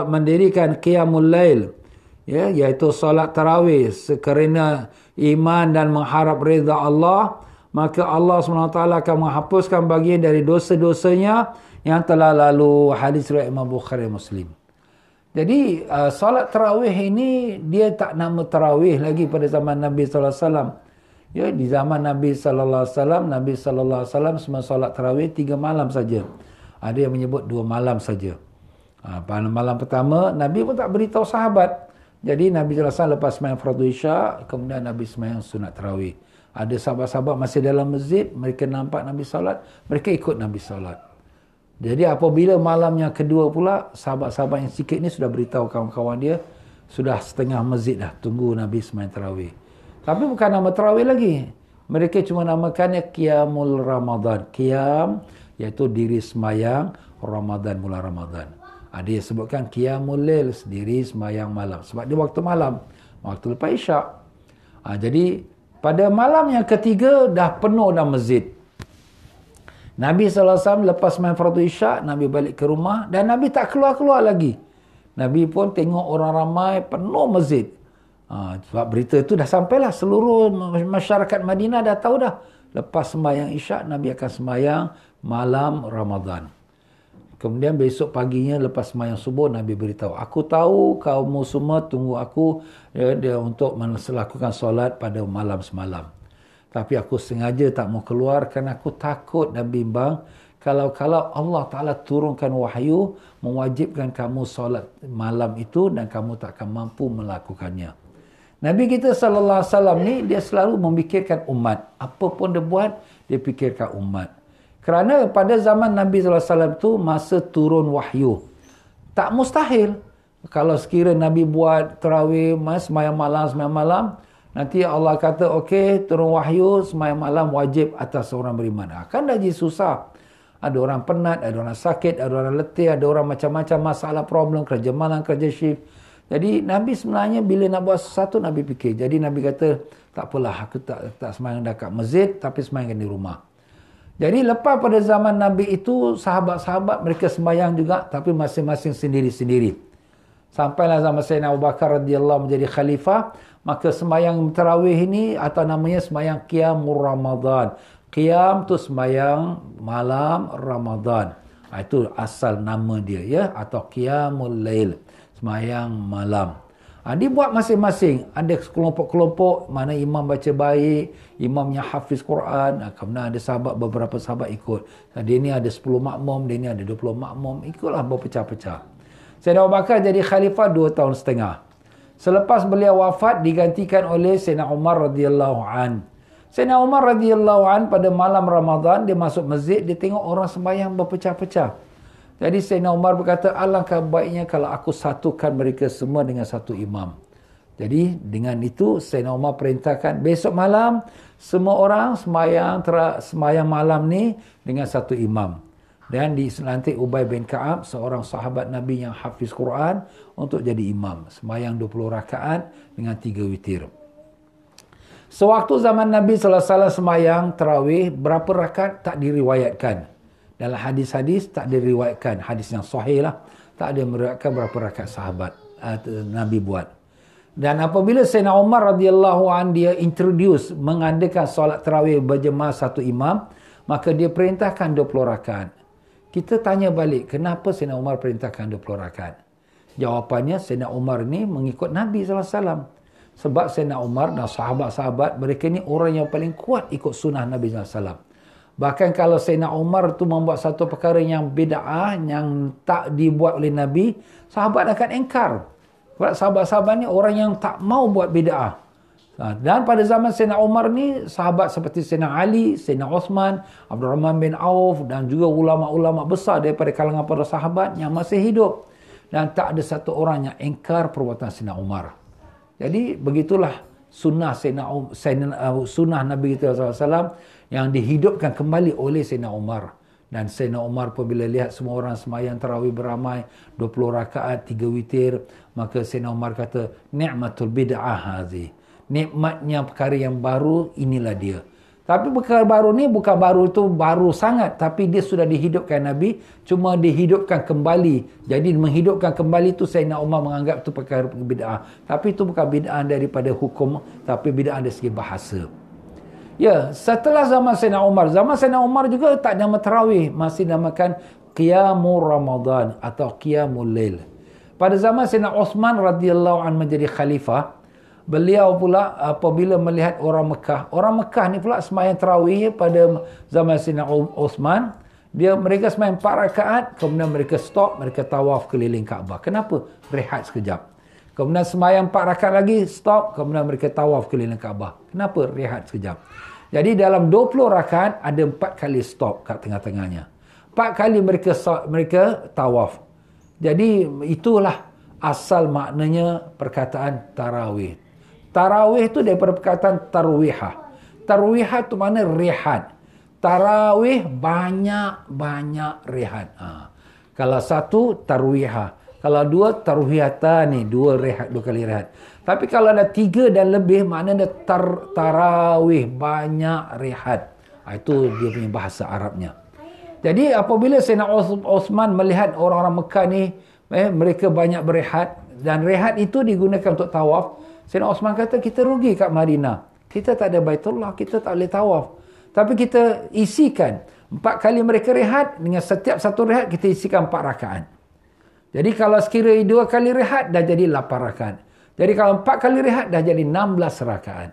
mendirikan qiyamul lail, ya, iaitu solat tarawih kerana iman dan mengharap redha Allah, maka Allah SWT akan menghapuskan bagian dari dosa-dosanya yang telah lalu. Hadis riwayat Imam Bukhari Muslim. Jadi solat tarawih ini dia tak nama tarawih lagi pada zaman Nabi sallallahu alaihi wasallam. Ya, di zaman Nabi sallallahu alaihi wasallam semua solat tarawih 3 malam saja. Ada yang menyebut 2 malam saja. Pada malam pertama Nabi pun tak beritahu sahabat. Jadi Nabi sallallahu alaihi wasallam lepas sembahyang fardu Isya, kemudian Nabi sembahyang sunat tarawih. Ada sahabat-sahabat masih dalam masjid, mereka nampak Nabi solat, mereka ikut Nabi solat. Jadi apabila malam yang kedua pula, sahabat-sahabat yang sikit ni sudah beritahu kawan-kawan dia, sudah setengah masjid dah tunggu Nabi sembahyang tarawih. Tapi bukan nama tarawih lagi. Mereka cuma namakannya Qiyamul Ramadan. Qiyam iaitu diri sembahyang Ramadan, bulan Ramadan. Ada yang sebutkan Qiyamul Lail, diri sembahyang malam. Sebab dia waktu malam, waktu lepas Isyak. Jadi pada malam yang ketiga dah penuh dah masjid. Nabi SAW lepas main fardu Isyak, Nabi balik ke rumah dan Nabi tak keluar-keluar lagi. Nabi pun tengok orang ramai penuh masjid. Sebab berita itu dah sampailah, seluruh masyarakat Madinah dah tahu dah. Lepas sembahyang Isyak, Nabi akan sembahyang malam Ramadan. Kemudian besok paginya lepas sembahyang subuh, Nabi beritahu, aku tahu kamu semua tunggu aku dia untuk melakukan solat pada malam semalam. Tapi aku sengaja tak mau keluar kerana aku takut dan bimbang kalau Allah Ta'ala turunkan wahyu mewajibkan kamu solat malam itu dan kamu tak akan mampu melakukannya. Nabi kita sallallahu alaihi wasallam ni dia selalu memikirkan umat. Apa pun dia buat, dia fikirkan umat. Kerana pada zaman Nabi sallallahu alaihi wasallam tu masa turun wahyu. Tak mustahil kalau sekiranya Nabi buat tarawih, sembahyang malam, nanti Allah kata, okey, turun wahyu, sembahyang malam wajib atas orang beriman. Kan dah jadi susah. Ada orang penat, ada orang sakit, ada orang letih, ada orang macam-macam masalah, problem, kerja malam, kerja shift. Jadi Nabi sebenarnya bila nak buat sesuatu, Nabi fikir. Jadi Nabi kata, tak apalah, aku tak sembahyang dekat masjid, tapi sembahyang di rumah. Jadi lepas pada zaman Nabi itu, sahabat-sahabat mereka sembahyang juga, tapi masing-masing sendiri-sendiri. Sampailah zaman Sayyidina Abu Bakar radhiyallahu menjadi khalifah, maka sembahyang tarawih ini atau namanya sembahyang Qiyamul Ramadan. Qiyam tu sembahyang malam Ramadan. Itu asal nama dia, ya, atau Qiyamul Lail, sembahyang malam. Dibuat masing-masing. Ada kelompok-kelompok mana imam baca baik, imamnya hafiz Quran, kemudian ada sahabat, beberapa sahabat ikut. Dia ni ada 10 makmum, dia ni ada 20 makmum, ikutlah berpecah-pecah. Sayyidina Abu Bakar jadi khalifah 2 tahun setengah. Selepas beliau wafat digantikan oleh Sayyidina Umar radhiyallahu an. Sayyidina Umar radhiyallahu an pada malam Ramadan dia masuk masjid, dia tengok orang sembahyang berpecah-pecah. Jadi Sayyidina Umar berkata, alangkah baiknya kalau aku satukan mereka semua dengan satu imam. Jadi dengan itu Sayyidina Umar perintahkan besok malam semua orang sembahyang malam ni dengan satu imam. Dan dilantik Ubay bin Ka'ab, seorang sahabat Nabi yang hafiz Quran, untuk jadi imam. Sembahyang 20 rakaat dengan 3 witir. Sewaktu zaman Nabi sallallahu alaihi wasallam sembahyang tarawih, berapa rakaat tak diriwayatkan. Dalam hadis-hadis tak diriwayatkan, hadis yang sahih lah, tak ada meriwayatkan berapa rakaat sahabat Nabi buat. Dan apabila Sayyidina Umar radhiyallahu an dia introduce mengadakan solat tarawih berjemaah satu imam, maka dia perintahkan 20 rakaat. Kita tanya balik, kenapa Sayyidina Umar perintahkan 20 rakaat? Jawapannya Sayyidina Umar ni mengikut Nabi SAW. Sebab Sayyidina Umar dan sahabat-sahabat mereka ni orang yang paling kuat ikut sunnah Nabi SAW. Bahkan kalau Sayyidina Umar tu membuat satu perkara yang bid'ah, yang tak dibuat oleh Nabi, sahabat akan engkar. Sebab sahabat-sahabat ni orang yang tak mau buat bid'ah. Dan pada zaman Sayyidina Umar ni, sahabat seperti Sayyidina Ali, Sayyidina Osman, Abdul Rahman bin Auf dan juga ulama-ulama besar daripada kalangan para sahabat yang masih hidup. Dan tak ada satu orang yang engkar perbuatan Sayyidina Umar. Jadi begitulah sunnah sunnah Nabi kita SAW yang dihidupkan kembali oleh Sayyidina Umar. Dan Sayyidina Umar apabila lihat semua orang sembahyang tarawih beramai 20 rakaat 3 witir, maka Sayyidina Umar kata, ni'matul bid'ah hazi. Nikmatnya perkara yang baru, inilah dia. Tapi perkara baru ni bukan baru tu baru sangat, tapi dia sudah dihidupkan Nabi, cuma dihidupkan kembali. Jadi menghidupkan kembali tu Sayyidina Umar menganggap tu perkara bid'ah. Tapi itu bukan bid'ah daripada hukum, tapi bid'ah dari segi bahasa. Ya, setelah zaman Sayyidina Umar juga tak nama tarawih, masih namakan Qiyamul Ramadan atau Qiyamul Lail. Pada zaman Sayyidina Osman radhiyallahu anhu menjadi khalifah, beliau pula apabila melihat orang Mekah ni pula sembahyang tarawih pada zaman Sayyidina Osman, mereka sembahyang 4 rakaat, kemudian mereka stop, mereka tawaf keliling Kaabah. Kenapa? Rehat sekejap. Kemudian sembahyang 4 rakaat lagi, stop, kemudian mereka tawaf keliling Kaabah. Kenapa? Rehat sekejap. Jadi dalam 20 rakaat ada 4 kali stop kat tengah-tengahnya. 4 kali mereka tawaf. Jadi itulah asal maknanya perkataan tarawih. Tarawih tu daripada perkataan tarwihah. Tarwihah tu mana rehat. Tarawih banyak rehat. Kalau satu tarwihah. Kalau 2 tarwihatani, 2 rehat, 2 kali rehat. Tapi kalau ada 3 dan lebih, maknanya tarawih banyak rehat. Itu dia punya bahasa Arabnya. Jadi apabila Sayyidina Osman melihat orang-orang Mekah ni, mereka banyak berehat, dan rehat itu digunakan untuk tawaf, Sayyidina Osman kata, kita rugi kat Madinah. Kita tak ada Baitullah, kita tak boleh tawaf. Tapi kita isikan 4 kali mereka rehat, dengan setiap satu rehat kita isikan 4 rakaat. Jadi kalau sekira 2 kali rehat, dah jadi 8 rakaat. Jadi kalau 4 kali rehat, dah jadi 16 rakaat.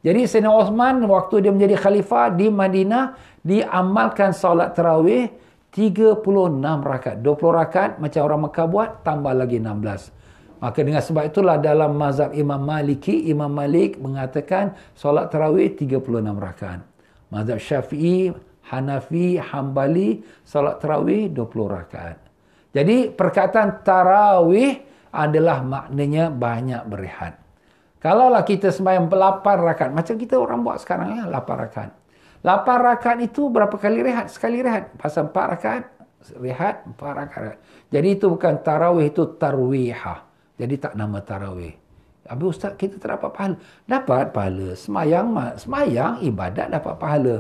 Jadi Sayyidina Osman, waktu dia menjadi khalifah di Madinah, diamalkan solat tarawih 36 rakaat. 20 rakaat macam orang Mekah buat, tambah lagi 16. Maka dengan sebab itulah dalam mazhab Imam Malik mengatakan solat tarawih 36 rakaat. Mazhab Syafi'i, Hanafi, Hambali, solat tarawih 20 rakaat. Jadi perkataan tarawih adalah maknanya banyak berehat. Kalaulah kita sembahyang 8 rakaat, macam kita orang buat sekarang ya, 8 rakaat. 8 rakaat itu berapa kali rehat? Sekali rehat. Pasal 4 rakaat, rehat 4 rakaat. Jadi itu bukan tarawih, itu tarwihah. Jadi tak nama tarawih. Habis ustaz, kita tak dapat pahala. Dapat pahala. Semayang ibadat dapat pahala.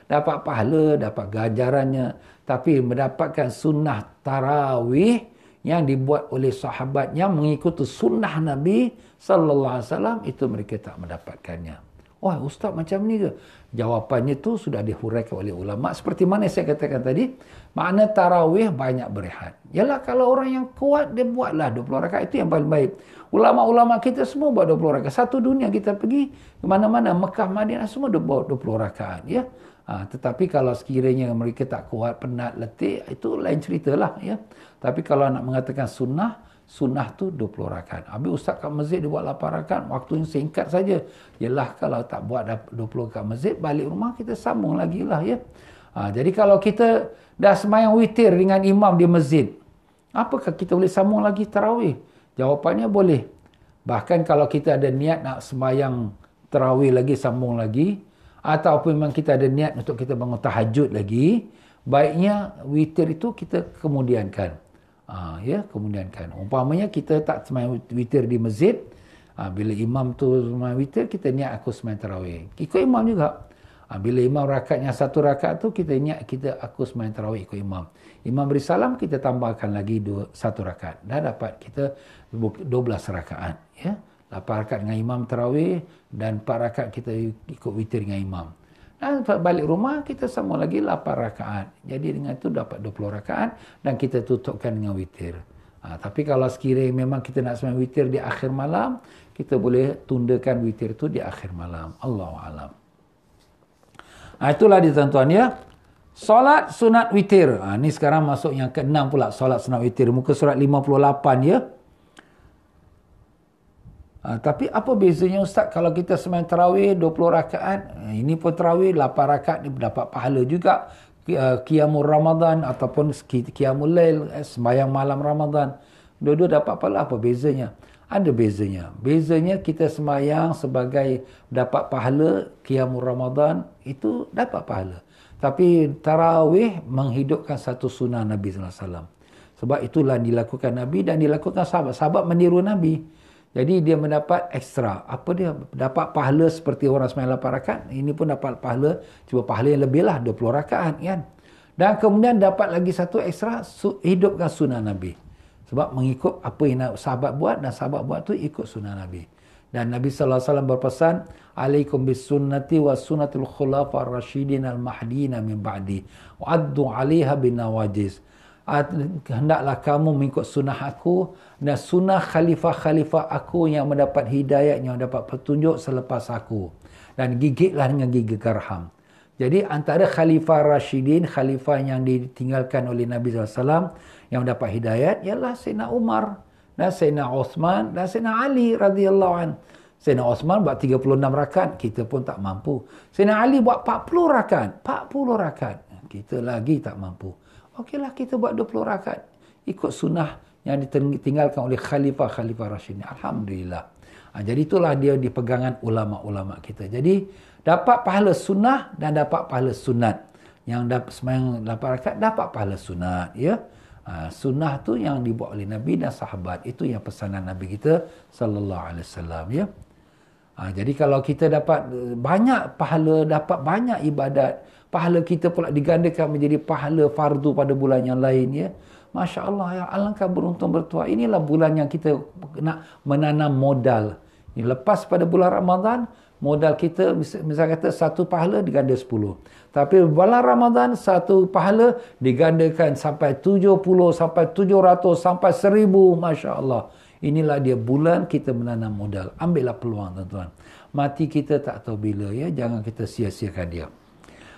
Dapat pahala, dapat ganjarannya. Tapi mendapatkan sunnah tarawih yang dibuat oleh sahabat yang mengikuti sunnah Nabi sallallahu alaihi wasallam, itu mereka tak mendapatkannya. Wah, ustaz macam ni ke? Jawapannya tu sudah dihuraikan oleh ulama. Seperti mana saya katakan tadi, makna tarawih banyak berehat. Yalah, kalau orang yang kuat, dia buatlah 20 rakaat, itu yang paling baik. Ulama-ulama kita semua buat 20 rakaat. Satu dunia kita pergi ke mana-mana, Mekah, Madinah, semua buat 20 rakaat. Ya? Tetapi kalau sekiranya mereka tak kuat, penat, letih, itu lain ceritalah. Ya? Tapi kalau nak mengatakan sunnah tu 20 rakaat. Habis ustaz kat masjid dia buat 8 rakaat, waktu yang singkat saja. Yalah, kalau tak buat 20 kat masjid, balik rumah kita sambung lagi lah. Ya? Jadi kalau kita dah sembahyang witir dengan imam di masjid, apakah kita boleh sambung lagi tarawih? Jawapannya boleh. Bahkan kalau kita ada niat nak sembahyang tarawih lagi, sambung lagi, ataupun memang kita ada niat untuk kita bangun tahajud lagi, baiknya witir itu kita kemudiankan. Kemudiankan. Umpamanya kita tak sembahyang witir di masjid, bila imam tu sembahyang witir, kita niat aku sembahyang tarawih. Ikut imam juga. Bila imam rakaatnya 1 rakaat tu, kita niat aku sembahyang tarawih ikut imam. Imam beri salam, kita tambahkan lagi 1 rakaat. Dah dapat kita 12 rakaat. Ya? 8 rakaat dengan imam tarawih dan 4 rakaat kita ikut witir dengan imam. Dan balik rumah kita sambung lagi 8 rakaat. Jadi dengan itu dapat 20 rakaat dan kita tutupkan dengan witir. Tapi kalau sekiranya memang kita nak sembahyang witir di akhir malam, kita boleh tundakan witir itu di akhir malam. Allahu a'lam. Itulah dia tuan-tuan ya. Solat sunat witir. Ni sekarang masuk yang ke-6 pula, solat sunat witir. Muka surat 58 ya. Tapi apa bezanya Ustaz kalau kita sembahyang tarawih 20 rakaat? Ini pun tarawih 8 rakaat ni dapat pahala juga. Qiyamul Ramadan ataupun Qiyamul Lail, sembahyang malam Ramadan. Dua-dua dapat pahala. Apa bezanya? Ada bezanya. Bezanya kita sembahyang sebagai dapat pahala, Qiyamul Ramadan itu dapat pahala. Tapi tarawih menghidupkan satu sunnah Nabi SAW. Sebab itulah dilakukan Nabi dan dilakukan sahabat. Sahabat meniru Nabi. Jadi dia mendapat ekstra. Apa dia? Dapat pahala seperti orang sembahyang 8 rakaat. Ini pun dapat pahala. Cuba pahala yang lebih lah. 20 rakaat kan. Dan kemudian dapat lagi satu ekstra. Hidupkan sunnah Nabi. Sebab mengikut apa yang sahabat buat. Dan sahabat buat tu ikut sunnah Nabi. Dan Nabi SAW berpesan. Alaikum bis sunnati wa sunnatul khulafa ar-rasyidin al-mahdina min ba'di. Wa'addu alaiha bin nawajiz. Hendaklah kamu mengikut sunnah aku dan sunnah khalifah-khalifah aku yang mendapat hidayah, yang mendapat petunjuk selepas aku, dan gigitlah dengan gigi gerham. Jadi antara khalifah Rashidin, khalifah yang ditinggalkan oleh Nabi SAW yang mendapat hidayah ialah Sayyidina Umar dan Sayyidina Osman dan Sayyidina Ali radhiyallahu anhu. Sayyidina Osman buat 36 rakaat, kita pun tak mampu. Sayyidina Ali buat 40 rakaat, 40 rakaat, kita lagi tak mampu. Okeylah kita buat 20 rakaat. Ikut sunnah yang ditinggalkan oleh khalifah-khalifah Rasyidin. Alhamdulillah. Jadi itulah dia di pegangan ulama-ulama kita. Jadi dapat pahala sunnah dan dapat pahala sunat. Yang dapat sembahyang 8 rakaat dapat pahala sunat. Ya? Sunnah tu yang dibuat oleh Nabi dan sahabat. Itu yang pesanan Nabi kita sallallahu alaihi wasallam. Ya? Jadi kalau kita dapat banyak pahala, dapat banyak ibadat, pahala kita pula digandakan menjadi pahala fardu pada bulan yang lain ya. Masya Allah ya, alangkah beruntung bertuah. Inilah bulan yang kita nak menanam modal. Lepas pada bulan Ramadan, modal kita misalnya kata satu pahala diganda 10. Tapi bulan Ramadan satu pahala digandakan sampai 70, sampai 700, sampai 1000. Masya Allah. Inilah dia bulan kita menanam modal. Ambillah peluang tuan-tuan. Mati kita tak tahu bila ya. Jangan kita sia-siakan dia.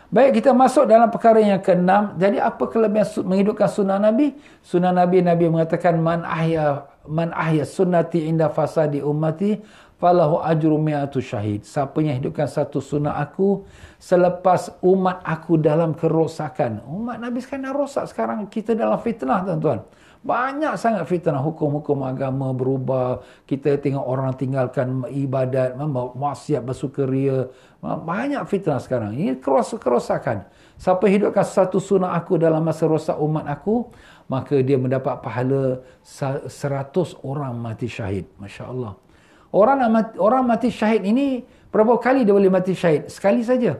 Baik, kita masuk dalam perkara yang ke-6. Jadi apa kelebihan menghidupkan sunnah Nabi? Sunnah Nabi mengatakan man ahya sunnati inda fasadi ummati falahu ajru mi'atu syahid. Siapa yang hidupkan satu sunnah aku selepas umat aku dalam kerosakan. Umat Nabi sekarang dah rosak. Sekarang kita dalam fitnah tuan-tuan. Banyak sangat fitnah, hukum-hukum agama berubah. Kita tengok orang tinggalkan ibadat, maksiat, bersukaria. Banyak fitnah sekarang. Ini kerosakan. Siapa hidupkan satu sunnah aku dalam masa rosak umat aku, maka dia mendapat pahala 100 orang mati syahid. Masya Allah. Orang mati syahid ini, berapa kali dia boleh mati syahid? Sekali saja.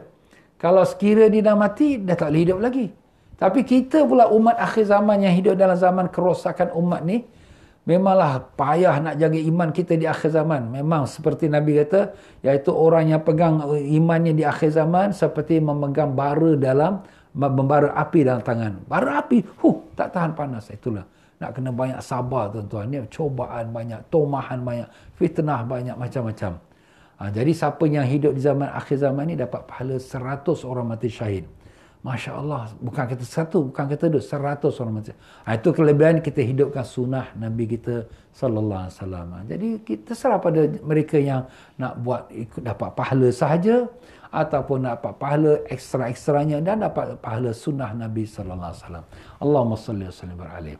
Kalau sekira dia dah mati, dah tak boleh hidup lagi. Tapi kita pula umat akhir zaman yang hidup dalam zaman kerosakan umat ni, memanglah payah nak jaga iman kita di akhir zaman. Memang seperti Nabi kata, iaitu orang yang pegang imannya di akhir zaman seperti memegang membara api dalam tangan. Bara api, tak tahan panas. Itulah. Nak kena banyak sabar tuan-tuan. Ni cobaan banyak, tomahan banyak, fitnah banyak, macam-macam. Jadi siapa yang hidup di zaman akhir zaman ni dapat pahala 100 orang mati syahid. Masya Allah, bukan kata 1, bukan kata 2, 100 orang mati. Itu kelebihan kita hidupkan sunnah Nabi kita sallallahu alaihi wasallam. Jadi kita serah pada mereka yang nak buat ikut dapat pahala sahaja ataupun nak dapat pahala ekstra-ekstranya dan dapat pahala sunnah Nabi sallallahu alaihi wasallam. Allahumma salli wa sallim alaihi.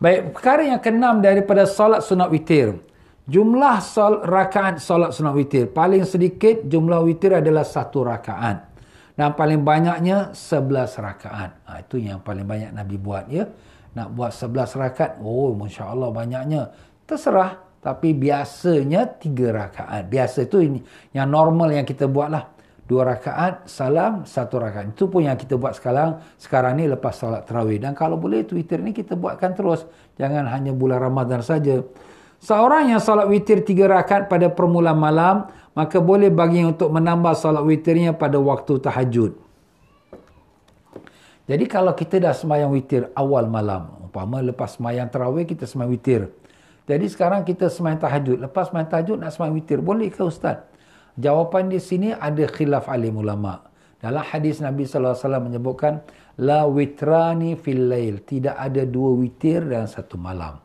Baik, perkara yang ke-6 daripada solat sunat witir. Jumlah rakaat solat sunat witir. Paling sedikit jumlah witir adalah 1 rakaat. Dan paling banyaknya 11 rakaat. Itu yang paling banyak Nabi buat ya. Nak buat 11 rakaat. Oh, Masya Allah banyaknya. Terserah. Tapi biasanya 3 rakaat. Biasa itu ini yang normal yang kita buat lah. 2 rakaat, salam, 1 rakaat. Itu pun yang kita buat sekarang ni lepas salat tarawih. Dan kalau boleh witir ni kita buatkan terus. Jangan hanya bulan Ramadan saja. Seorang yang salat witir 3 rakaat pada permulaan malam, maka boleh bagi untuk menambah salat witirnya pada waktu tahajud. Jadi kalau kita dah sembahyang witir awal malam, umpama lepas sembahyang tarawih kita sembahyang witir. Jadi sekarang kita sembahyang tahajud. Lepas sembahyang tahajud nak sembahyang witir. Boleh ke Ustaz? Jawapan di sini ada khilaf alim ulama. Dalam hadis Nabi SAW menyebutkan, La witrani fil lail. Tidak ada 2 witir dalam satu malam.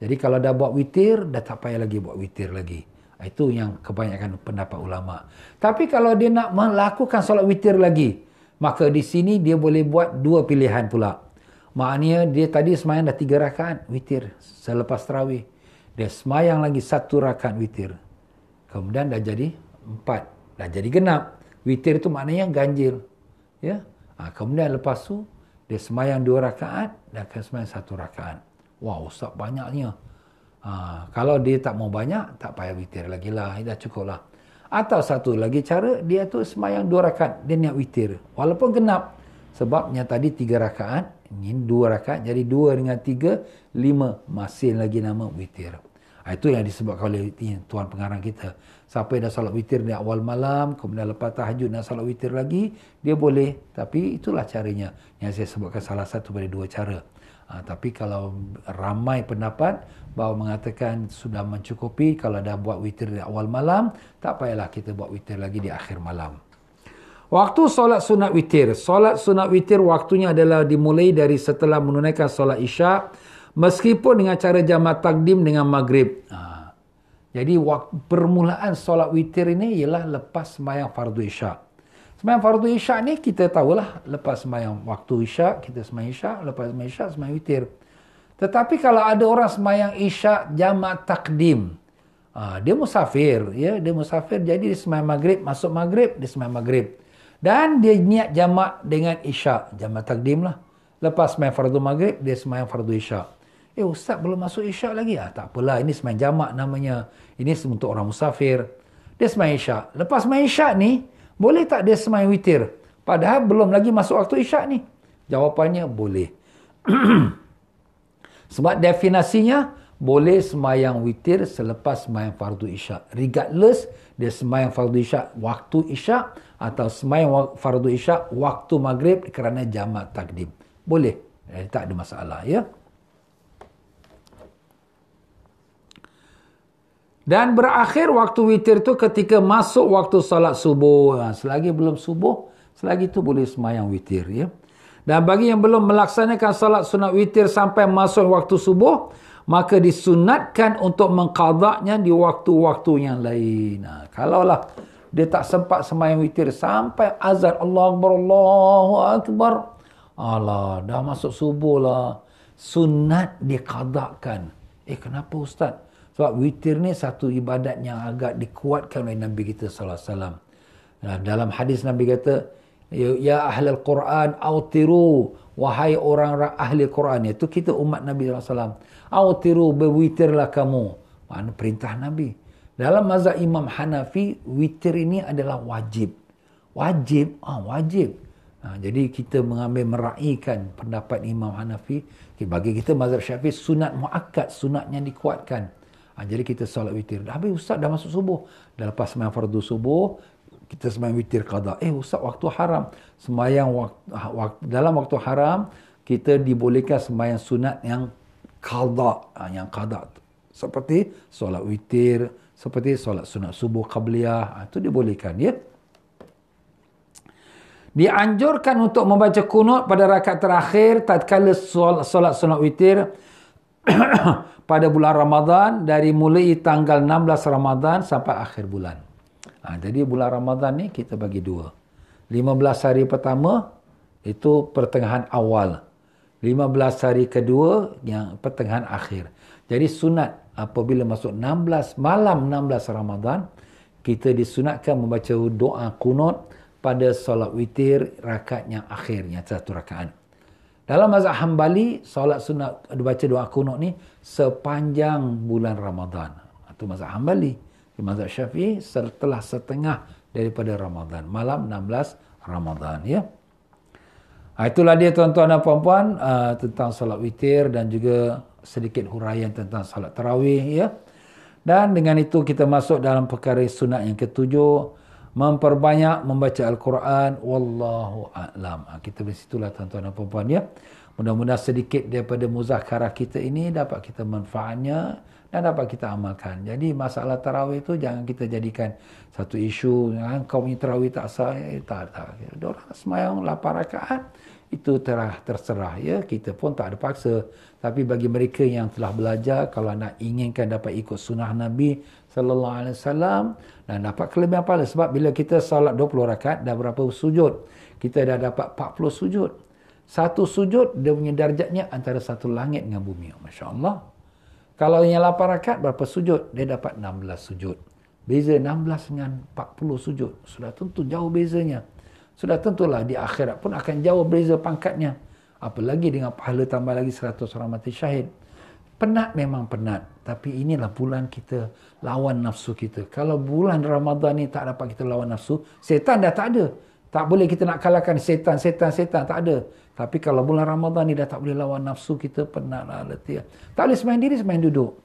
Jadi kalau dah buat witir, dah tak payah lagi buat witir lagi. Itu yang kebanyakan pendapat ulama. Tapi kalau dia nak melakukan solat witir lagi, maka di sini dia boleh buat 2 pilihan pula. Maknanya dia tadi semayang dah 3 rakaat witir selepas tarawih. Dia semayang lagi 1 rakaat witir. Kemudian dah jadi 4. Dah jadi genap. Witir itu maknanya ganjil. Ya. Kemudian lepas tu, dia semayang 2 rakaat, dan akan semayang 1 rakaat. Wah, Ustaz banyaknya. Kalau dia tak mau banyak, tak payah witir lagi lah. Dah cukup lah. Atau satu lagi cara, dia tu semayang 2 rakaat. Dia niat witir. Walaupun genap. Sebabnya tadi 3 rakaat. Ini 2 rakaat. Jadi 2 dengan 3, 5. Masih lagi nama witir. Itu yang disebutkan oleh Tuan Pengarang kita. Siapa yang dah salat witir di awal malam, kemudian lepas tahajud nak salat witir lagi, dia boleh. Tapi itulah caranya. Yang saya sebutkan salah satu dari 2 cara. Tapi kalau ramai pendapat bahawa mengatakan sudah mencukupi kalau dah buat witir di awal malam, tak payahlah kita buat witir lagi di akhir malam. Waktu solat sunat witir. Solat sunat witir waktunya adalah dimulai dari setelah menunaikan solat isyak, meskipun dengan cara jamak takdim dengan maghrib. Jadi permulaan solat witir ini ialah lepas sembahyang fardu isyak. Sembahyang fardu isyak ni kita tahulah, lepas sembahyang waktu isyak, kita sembahyang isyak, lepas sembahyang isyak, sembahyang witir. Tetapi kalau ada orang sembahyang isyak jamak takdim, dia musafir, ya, dia musafir, jadi dia sembahyang maghrib, masuk maghrib, dia sembahyang maghrib. Dan dia niat jamak dengan isyak, jamak takdim lah. Lepas sembahyang fardu maghrib, dia sembahyang fardu isyak. Ustaz belum masuk isyak lagi? Tak apalah, ini sembahyang jamak namanya. Ini untuk orang musafir. Dia sembahyang isyak. Lepas sembahyang isyak ni, boleh tak dia sembahyang witir? Padahal belum lagi masuk waktu isyak ni. Jawapannya boleh. Sebab definisinya, boleh sembahyang witir selepas sembahyang fardu isyak. Regardless, dia sembahyang fardu isyak waktu isyak atau sembahyang fardu isyak waktu maghrib kerana jamak takdim. Boleh. Tak ada masalah, ya. Dan berakhir waktu witir itu ketika masuk waktu salat subuh. Selagi belum subuh, selagi itu boleh sembahyang witir, ya. Dan bagi yang belum melaksanakan salat sunat witir sampai masuk waktu subuh, maka disunatkan untuk mengqadanya di waktu-waktu yang lain. Kalaulah dia tak sempat sembahyang witir sampai azan Allahu Akbar, alah, dah masuk subuh lah. Sunat diqadakan. Kenapa Ustaz? Sebab witir ni satu ibadat yang agak dikuatkan oleh Nabi kita sallallahu alaihi wasallam. Dalam hadis Nabi kata, ya ahlul Quran autiru, wahai orang ahli Quran, iaitu kita umat Nabi sallallahu alaihi wasallam. Autiru, berwitirlah kamu. Mana perintah Nabi. Dalam mazhab Imam Hanafi, witir ini adalah wajib. Wajib. Wajib. Jadi kita mengambil meraihkan pendapat Imam Hanafi. Bagi kita mazhab Syafi'i sunat muakkad, sunatnya dikuatkan. Jadi kita solat witir. Habis Ustaz dah masuk subuh. Dah lepas sembahyang fardu subuh, kita sembahyang witir qada. Ustaz, waktu haram. Sembahyang dalam waktu haram, kita dibolehkan sembahyang sunat yang qada. Yang qada. Seperti solat witir, seperti solat sunat subuh qabliyah. Itu dibolehkan, ya. Dianjurkan untuk membaca kunut pada rakaat terakhir tatkala solat sunat witir pada bulan Ramadan, dari mulai tanggal 16 Ramadan sampai akhir bulan. Jadi bulan Ramadan ni kita bagi 2. 15 hari pertama itu pertengahan awal. 15 hari kedua yang pertengahan akhir. Jadi sunat apabila masuk malam 16 Ramadan, kita disunatkan membaca doa kunut pada solat witir rakaat yang akhir, yang 1 rakaat. Dalam mazhab Hambali, solat sunat baca doa kunut ni sepanjang bulan Ramadan. Itu mazhab Hambali. Di mazhab Syafi'i setelah setengah daripada Ramadan, malam 16 Ramadan, ya. Itulah dia tuan-tuan dan puan-puan tentang solat witir dan juga sedikit huraian tentang solat tarawih, ya. Dan dengan itu kita masuk dalam perkara sunat yang ke-7. memperbanyak membaca Al-Quran. Wallahu a'lam. Kita bersitulah tuan-tuan dan puan-puan ya. Mudah-mudahan sedikit daripada muzakarah kita ini dapat kita manfaatnya dan dapat kita amalkan. Jadi masalah tarawih itu jangan kita jadikan satu isu. Kau punya tarawih tak sah. Tak. Diorang semayang 8 rakaat. Itu terserah ya. Kita pun tak ada paksa. Tapi bagi mereka yang telah belajar, kalau nak inginkan dapat ikut sunnah Nabi sallallahu alaihi wasallam dan dapat kelebihan pahala. Sebab bila kita salat 20 rakaat dah berapa sujud? Kita dah dapat 40 sujud. Satu sujud dia punya darjatnya antara satu langit dengan bumi. Masya-Allah. Kalau yang 8 rakaat berapa sujud? Dia dapat 16 sujud. Beza 16 dengan 40 sujud. Sudah tentu jauh bezanya. Sudah tentulah di akhirat pun akan jauh beza pangkatnya. Apalagi dengan pahala tambah lagi 100 orang mati syahid. Penat memang penat. Tapi inilah bulan kita lawan nafsu kita. Kalau bulan Ramadan ni tak dapat kita lawan nafsu, setan dah tak ada. Tak boleh kita nak kalahkan setan. Tak ada. Tapi kalau bulan Ramadan ni dah tak boleh lawan nafsu kita, penatlah, letih. Tak boleh semain diri, semain duduk.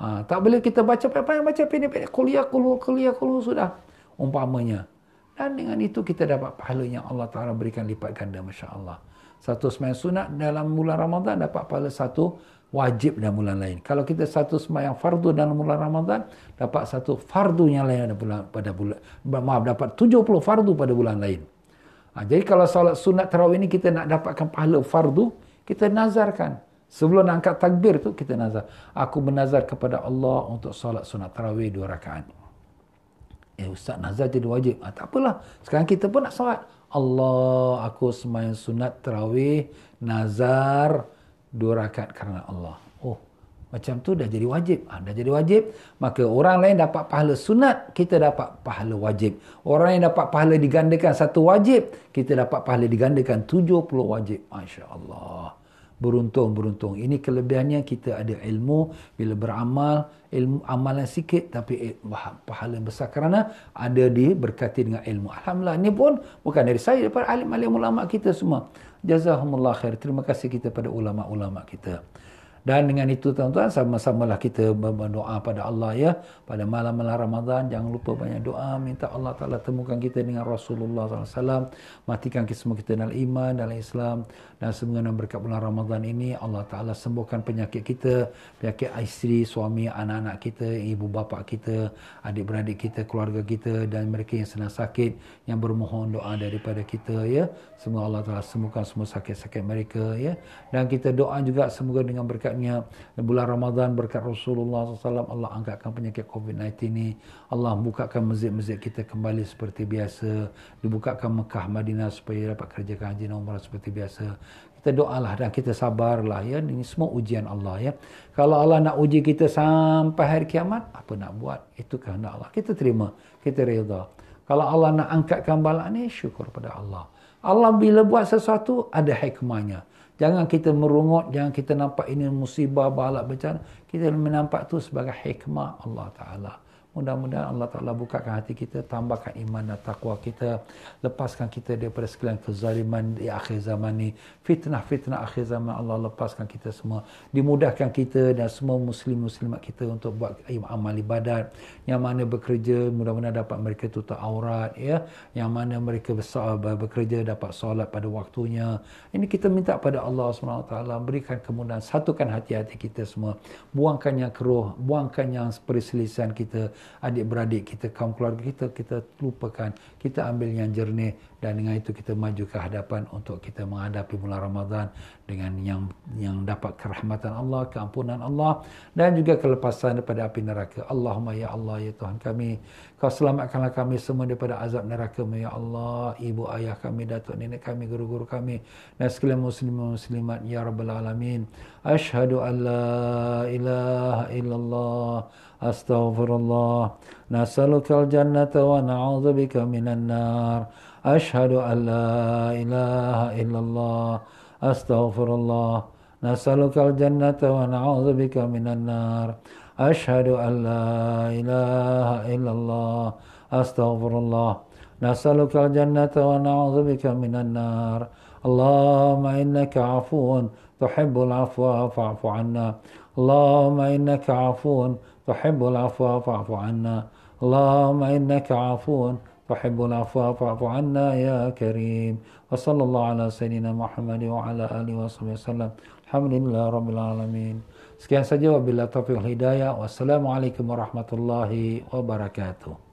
Tak boleh kita baca pendek-pendek. Kuliah sudah. Umpamanya. Dan dengan itu kita dapat pahala yang Allah Ta'ala berikan lipat ganda. Masya Allah. Satu sembahyang sunat dalam bulan Ramadan dapat pahala satu wajib dalam bulan lain. Kalau kita satu sembahyang fardu dalam bulan Ramadan, dapat satu fardu yang lain dapat 70 fardu pada bulan lain. Jadi kalau solat sunat tarawih ni kita nak dapatkan pahala fardu, kita nazarkan. Sebelum nak angkat takbir tu kita nazar. Aku bernazar kepada Allah untuk solat sunat tarawih 2 rakaat. Ustaz nazar jadi wajib. Tak apalah. Sekarang kita pun nak solat. Allah, aku sembahyang sunat tarawih nazar 2 rakaat kerana Allah. Macam tu dah jadi wajib. Dah jadi wajib, maka orang lain dapat pahala sunat, kita dapat pahala wajib. Orang yang dapat pahala digandakan satu wajib, kita dapat pahala digandakan 70 wajib. Masya Allah. Beruntung. Ini kelebihannya kita ada ilmu. Bila beramal, ilmu amalan sikit tapi pahala besar kerana ada diberkati dengan ilmu. Alhamdulillah. Ini pun bukan dari saya, daripada alim-alim ulama kita semua. Jazakumullah khair. Terima kasih kita pada ulama-ulama kita. Dan dengan itu tuan-tuan, sama-samalah kita berdoa pada Allah ya. Pada malam-malam Ramadan, jangan lupa banyak doa. Minta Allah Ta'ala temukan kita dengan Rasulullah SAW. Matikan semua kita dalam iman, dalam Islam. Dan semoga berkat bulan Ramadan ini, Allah Ta'ala sembuhkan penyakit kita. Penyakit isteri, suami, anak-anak kita, ibu bapa kita, adik-beradik kita, keluarga kita. Dan mereka yang sedang sakit, yang bermohon doa daripada kita ya. Semoga Allah Ta'ala sembuhkan semua sakit-sakit mereka ya. Dan kita doa juga semoga dengan berkat bulan Ramadan, berkat Rasulullah SAW, Allah angkatkan penyakit COVID-19 ni. Allah bukakan masjid-masjid kita kembali seperti biasa. Dibukakan Mekah, Madinah supaya dapat kerjakan haji dan umrah seperti biasa. Kita doalah dan kita sabarlah ya. Ini semua ujian Allah ya. Kalau Allah nak uji kita sampai hari kiamat, apa nak buat? Itu kehendak Allah. Kita terima, kita redha. Kalau Allah nak angkatkan bala ni, syukur pada Allah. Allah bila buat sesuatu ada hikmahnya. Jangan kita merungut, jangan kita nampak ini musibah, balak, bencana. Kita menampak itu sebagai hikmah Allah Ta'ala. Mudah-mudahan Allah Ta'ala bukakan hati kita, tambahkan iman dan taqwa kita, lepaskan kita daripada sekalian kezaliman di akhir zaman ni. Fitnah-fitnah akhir zaman, Allah lepaskan kita semua. Dimudahkan kita dan semua muslim-muslimat kita untuk buat amal ibadat. Yang mana bekerja, mudah-mudahan dapat mereka tutup aurat. Ya. Yang mana mereka bekerja, dapat solat pada waktunya. Ini kita minta pada Allah SWT, berikan kemudahan, satukan hati-hati kita semua. Buangkan yang keruh, buangkan yang perselisihan kita, adik-beradik kita, kaum keluarga kita lupakan. Kita ambil yang jernih dan dengan itu kita maju ke hadapan untuk kita menghadapi bulan Ramadan dengan yang dapat kerahmatan Allah, keampunan Allah dan juga kelepasan daripada api neraka. Allahumma ya Allah ya Tuhan kami, Kau selamatkanlah kami semua daripada azab neraka ya Allah, ibu ayah kami, datuk nenek kami, guru-guru kami dan sekalian muslimin muslimat ya rabbal alamin. Asyhadu an la ilaha illallah astaghfirullah nas'alukal jannata wa na'udzubika minan nar. Asyhadu an la ilaha illallah astaghfirullah nas'alukal jannata wa na'udzubika minan nar. Asyhadu an la ilaha illallah astaghfirullah nas'alukal jannata wa na'udzubika minan nar. Allahumma innaka 'afuwun tuhibbul 'afwa fa'fu 'anna. Allahumma innaka 'afuwun tuhibbul 'afwa fa'fu 'anna. Allahumma innaka 'afuwun tuhibbul afwa fa'fu 'anna ya karim. Wa sallallahu ala sayyidina Muhammad wa ala alihi wasallam. Alhamdulillah rabbil alamin. Sekian saja, wabillahi taufiq wal hidayah. Wassalamualaikum warahmatullahi wabarakatuh.